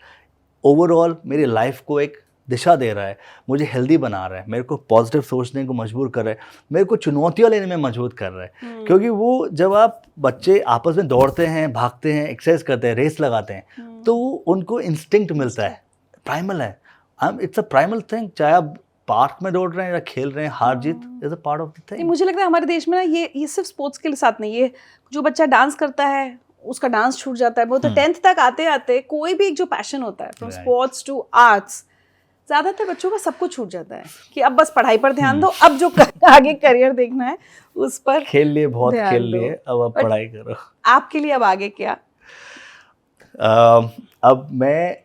ओवरऑल मेरी लाइफ को एक दिशा दे रहा है, मुझे हेल्दी बना रहा है, मेरे को पॉजिटिव सोचने को मजबूर कर रहा है, मेरे को चुनौतियाँ लेने में मजबूर कर रहा है। क्योंकि वो जब आप बच्चे आपस में दौड़ते हैं, भागते हैं, एक्सरसाइज करते हैं, रेस लगाते हैं, तो उनको इंस्टिंक्ट मिलता है, प्राइमल है, इट्स अ प्राइमल थिंग। चाहे आप पार्क में दौड़ रहे हैं या खेल रहे हैं, हार जीत is a part of the thing. मुझे लगता है हमारे देश में ना ये सिर्फ स्पोर्ट्स के साथ नहीं, ये जो बच्चा डांस करता है उसका डांस छूट जाता है, वो तो 10th तक आते आते कोई भी एक जो पैशन होता है, फ्रॉम स्पोर्ट्स टू आर्ट्स, ज़्यादातर बच्चों का सब कुछ छूट जाता है कि अब बस पढ़ाई पर ध्यान दो, अब जो आगे करियर देखना है उस पर खेल लिए, बहुत खेल लिए, अब पढ़ाई करो। आपके लिए अब आगे क्या? अब मैं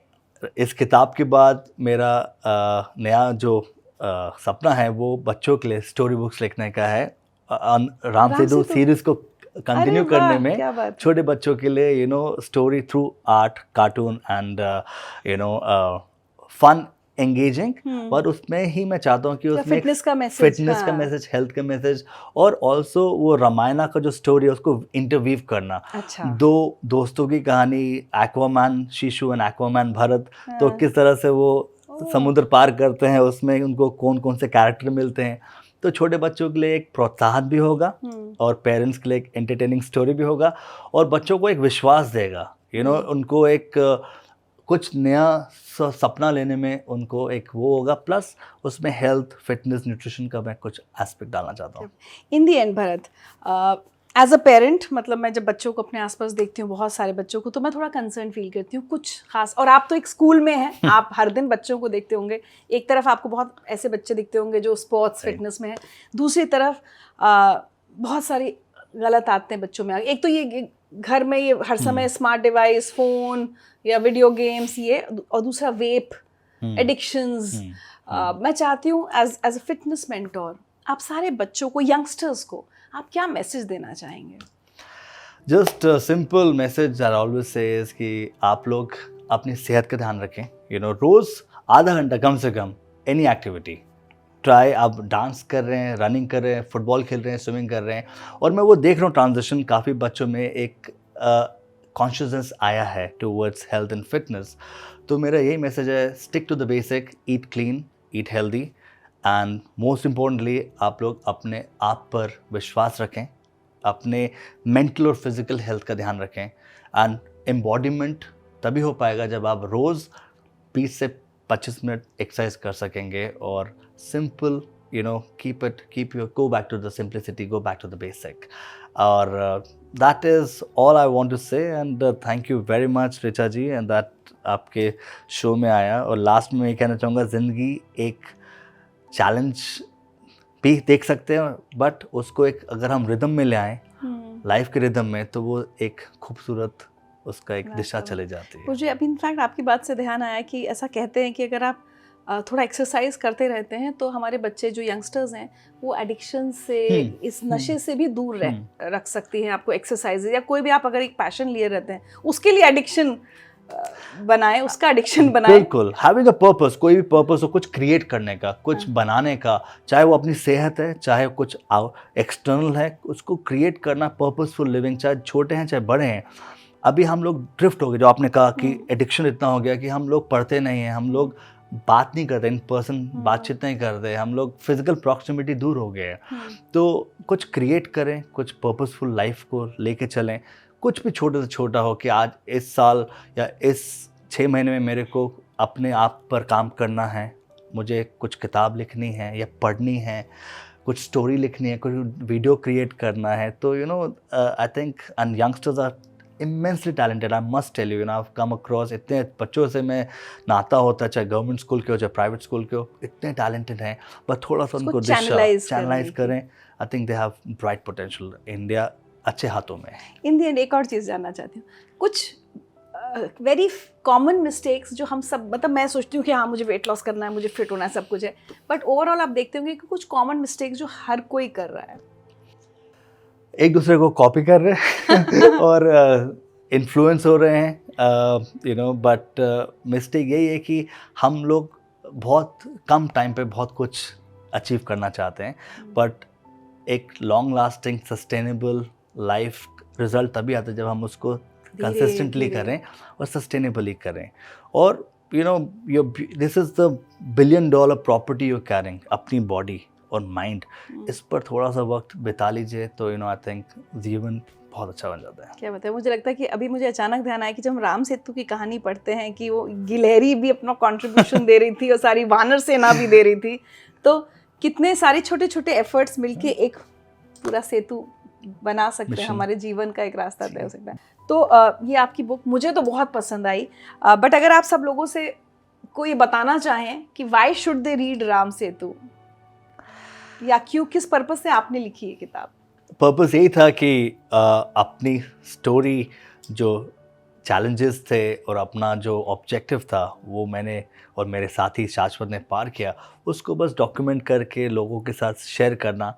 इस किताब के बाद मेरा नया जो सपना है वो बच्चों के लिए स्टोरी बुक्स लिखने का है, राम सेतु सीरीज को कंटिन्यू करने में, छोटे बच्चों के लिए, you know, story through art, cartoon and you know fun, engaging, पर उसमें ही मैं चाहता हूँ कि उसमें फिटनेस का मैसेज, हेल्थ का मैसेज, और ऑल्सो वो रामायणा का जो स्टोरी है उसको इंटरवीव करना। दो दोस्तों की कहानी, एक्वामैन शिशु एंड एक्वामैन भरत, तो किस तरह से वो समुद्र पार करते हैं, उसमें उनको कौन कौन से कैरेक्टर मिलते हैं। तो छोटे बच्चों के लिए एक प्रोत्साहन भी होगा और पेरेंट्स के लिए एक एंटरटेनिंग स्टोरी भी होगा, और बच्चों को एक विश्वास देगा, यू नो, उनको एक कुछ नया सपना लेने में उनको एक वो होगा, प्लस उसमें हेल्थ, फिटनेस, न्यूट्रिशन का मैं कुछ एस्पेक्ट डालना चाहता हूँ। In the end Bharat, as a parent, मतलब मैं जब बच्चों को अपने आसपास देखती हूँ, बहुत सारे बच्चों को, तो मैं थोड़ा कंसर्न फील करती हूँ, कुछ खास। और आप तो एक स्कूल में हैं, आप हर दिन बच्चों को देखते होंगे, एक तरफ आपको बहुत ऐसे बच्चे दिखते होंगे जो स्पोर्ट्स फिटनेस में हैं, दूसरी तरफ बहुत सारी गलत आदतें बच्चों में। एक तो ये घर में ये हर समय स्मार्ट डिवाइस, फ़ोन या वीडियो गेम्स, ये, और दूसरा वेप, एडिक्शंस। मैं चाहती हूँ एज अ फिटनेस मेंटोर, आप सारे बच्चों को, यंगस्टर्स को आप क्या मैसेज देना चाहेंगे? Just simple message I always say is कि आप लोग अपनी सेहत का ध्यान रखें, यू नो, रोज़ आधा घंटा कम से कम एनी एक्टिविटी ट्राई। आप डांस कर रहे हैं, रनिंग कर रहे हैं, फुटबॉल खेल रहे हैं, स्विमिंग कर रहे हैं, और मैं वो देख रहा हूँ ट्रांजिशन, काफ़ी बच्चों में एक कॉन्शियसनेस आया है टूवर्ड्स हेल्थ एंड फिटनेस। तो मेरा यही मैसेज है, stick to the basic, eat clean, eat healthy, and most importantly आप लोग अपने आप पर विश्वास रखें, अपने मेंटल और फिजिकल हेल्थ का ध्यान रखें, एंड एम्बॉडीमेंट तभी हो पाएगा जब आप रोज़ 20 से 25 मिनट एक्सरसाइज कर सकेंगे, और simple, you know, go back to the simplicity, go back to the basic. और that is all I want to say, and thank you very much Richa ji, and that आपके शो में आया। और लास्ट में मैं कहना चाहूँगा, ज़िंदगी एक चैलेंज भी देख सकते हैं, बट उसको एक अगर हम रिदम में ले आएँ, लाइफ के रिदम में, तो वो एक खूबसूरत उसका एक दिशा चले जाती है। मुझे अभी इनफैक्ट आपकी बात से ध्यान आया कि ऐसा कहते हैं कि अगर आप थोड़ा एक्सरसाइज करते रहते हैं तो हमारे बच्चे जो यंगस्टर्स हैं वो एडिक्शन से, इस नशे से भी दूर रख सकती हैं आपको एक्सरसाइज, या कोई भी आप अगर एक पैशन लिए रहते हैं उसके लिए एडिक्शन बनाए, उसका एडिक्शन बनाए। बिल्कुल, हैविंग अ पर्पस, कोई भी पर्पस हो, कुछ क्रिएट करने का, कुछ बनाने का, चाहे वो अपनी सेहत है, चाहे कुछ एक्सटर्नल है, उसको क्रिएट करना, पर्पसफुल लिविंग, चाहे छोटे हैं चाहे बड़े हैं। अभी हम लोग ड्रिफ्ट हो गए, जो आपने कहा कि एडिक्शन इतना हो गया कि हम लोग पढ़ते नहीं हैं, हम लोग बात नहीं करते, इन पर्सन बातचीत नहीं करते, हम लोग फिजिकल प्रॉक्सिमिटी दूर हो गए हैं। तो कुछ क्रिएट करें, कुछ पर्पसफुल लाइफ को लेके चलें, कुछ भी छोटे से छोटा हो कि आज इस साल या इस 6 महीने में मेरे को अपने आप पर काम करना है, मुझे कुछ किताब लिखनी है या पढ़नी है, कुछ स्टोरी लिखनी है, कुछ वीडियो क्रिएट करना है। तो I think and youngsters are immensely talented, I must tell you, I come across, इतने बच्चों से मैं नाता होता है, चाहे गवर्नमेंट स्कूल के हो चाहे प्राइवेट स्कूल के हो, इतने टैलेंटेड हैं, बस थोड़ा सा उनको चैनलाइज करें। I think they have bright potential. India अच्छे हाथों में है। इन दी एंड एक और चीज़ जानना चाहती हूँ, कुछ वेरी कॉमन मिस्टेक्स जो हम सब, मतलब मैं सोचती हूँ कि हाँ मुझे वेट लॉस करना है, मुझे फिट होना है, सब कुछ है, बट ओवरऑल आप देखते होंगे कि कुछ कॉमन मिस्टेक्स जो हर कोई कर रहा है, एक दूसरे को कॉपी कर रहे हैं और इन्फ्लुएंस हो रहे हैं, बट मिस्टेक यही है कि हम लोग बहुत कम टाइम पे बहुत कुछ अचीव करना चाहते हैं, बट एक long lasting sustainable life result तभी आता है जब हम उसको कंसिस्टेंटली करें और सस्टेनेबली करें। और this is the $1 billion property you carrying, अपनी बॉडी और माइंड, इस पर थोड़ा सा वक्त बिता लीजिए तो आई थिंक जीवन बहुत अच्छा बन जाता है। क्या बताए, मुझे लगता है कि अभी मुझे अचानक ध्यान आया कि जब हम राम सेतु की कहानी पढ़ते हैं कि वो गिलहरी भी अपना कंट्रीब्यूशन दे रही थी और सारी वानर सेना भी दे रही थी, तो कितने सारे छोटे छोटे एफर्ट्स मिलके एक पूरा सेतु बना सकते हैं, हमारे जीवन का एक रास्ता तय हो सकता है। तो ये आपकी बुक मुझे तो बहुत पसंद आई, बट अगर आप सब लोगों से कोई बताना चाहें कि why should they read Ram Setu, या क्यों, किस पर्पस से आपने लिखी है किताब? पर्पस यही था कि अपनी स्टोरी, जो चैलेंजेस थे और अपना जो ऑब्जेक्टिव था वो मैंने और मेरे साथी शाश्वत ने पार किया, उसको बस डॉक्यूमेंट करके लोगों के साथ शेयर करना।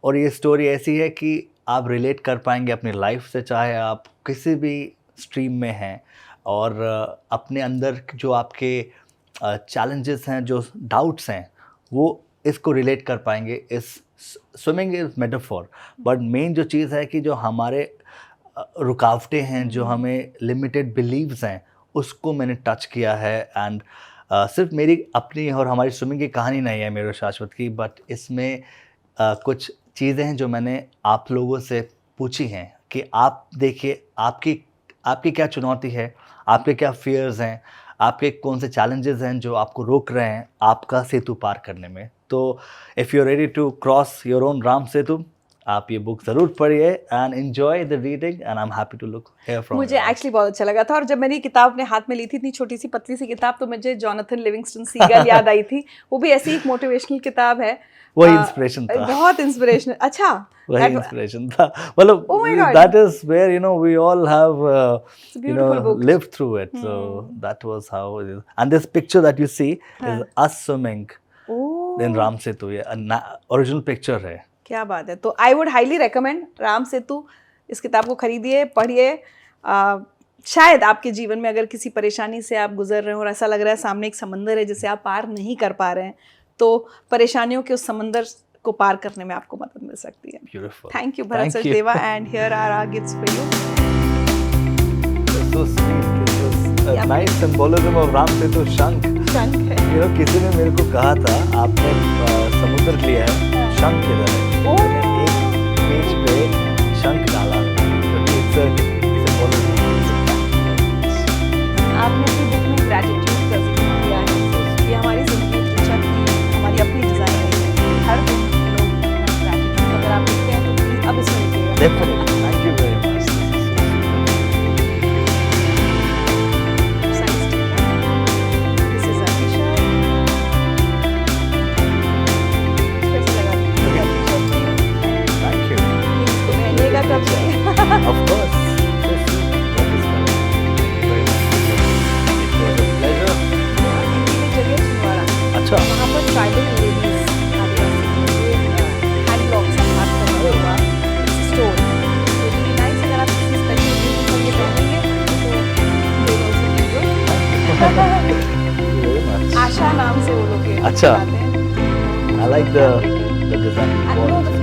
और ये स्टोरी ऐसी है कि आप रिलेट कर पाएंगे अपनी लाइफ से, चाहे आप किसी भी स्ट्रीम में हैं, और अपने अंदर जो आपके चैलेंजेस हैं, जो डाउट्स हैं, वो इसको रिलेट कर पाएंगे। इस swimming is metaphor, but main जो चीज़ है कि जो हमारे रुकावटें हैं, जो हमें लिमिटेड बिलीव्स हैं, उसको मैंने टच किया है। एंड सिर्फ मेरी अपनी और हमारी स्विमिंग की कहानी नहीं है मेरे शाश्वत की, बट इसमें कुछ चीज़ें हैं जो मैंने आप लोगों से पूछी हैं कि आप देखिए आपकी क्या चुनौती है, आपके क्या फियर्स हैं, आपके कौन से चैलेंजेस हैं जो आपको रोक रहे हैं आपका सेतु पार करने में। तो if you are ready to cross your own Ram Setu, आप ये बुक ज़रूर पढ़िए and enjoy the reading, and I am happy to look here from. मुझे एक्चुअली बहुत अच्छा लगा था, और जब मैंने ये किताब अपने हाथ में ली थी, इतनी छोटी सी पतली सी किताब, तो मुझे जॉनथन लिविंगस्टन सीगल याद आई थी। वो भी ऐसी एक मोटिवेशनल किताब है, वही इंस्पिरेशन था, बहुत इंस्पिरेशनल। अच्छा, वही इंस्पिरेशन था, मतलब that is where we all have lived through it, so that was how it is. And this picture that you see is us swimming in Ram Setu, ये original picture है। क्या बात है। तो I would highly recommend Ram Setu, इस किताब को खरीदिए, पढ़िए। शायद आपके जीवन में अगर किसी परेशानी से आप गुजर रहे हो और ऐसा लग रहा है सामने एक समंदर है जिसे आप पार नहीं कर पा रहे हैं, तो परेशानियों के उस समंदर को पार करने में आपको मदद मिल सकती है। Beautiful. Thank you Bharat Sachdeva, and here are our gifts for you. So sweet. This is a nice symbolism of Ram Setu, शंख। शंख है। किसी ने मेरे को कहा था आपने समुद्र लिया है, शंख किधर है? मैंने एक पेज पे शंख डाला, क्योंकि it's a symbolism. आपने अपनी बुक में ग्रेटिट्यूड का जिक्र किया है, ये हमारी जिंदगी की इच्छा थी, हमारी अपनी डिज़ाइन है, हर दिन लोग ग्रेटिट्यूड अगर आप लिखते हैं तो प्लीज अब इसमें लिखिएगा। Definitely. Thank you very much. कैसे लगा? लोगे अच्छा। बनाते हैं। I like the design. And no, the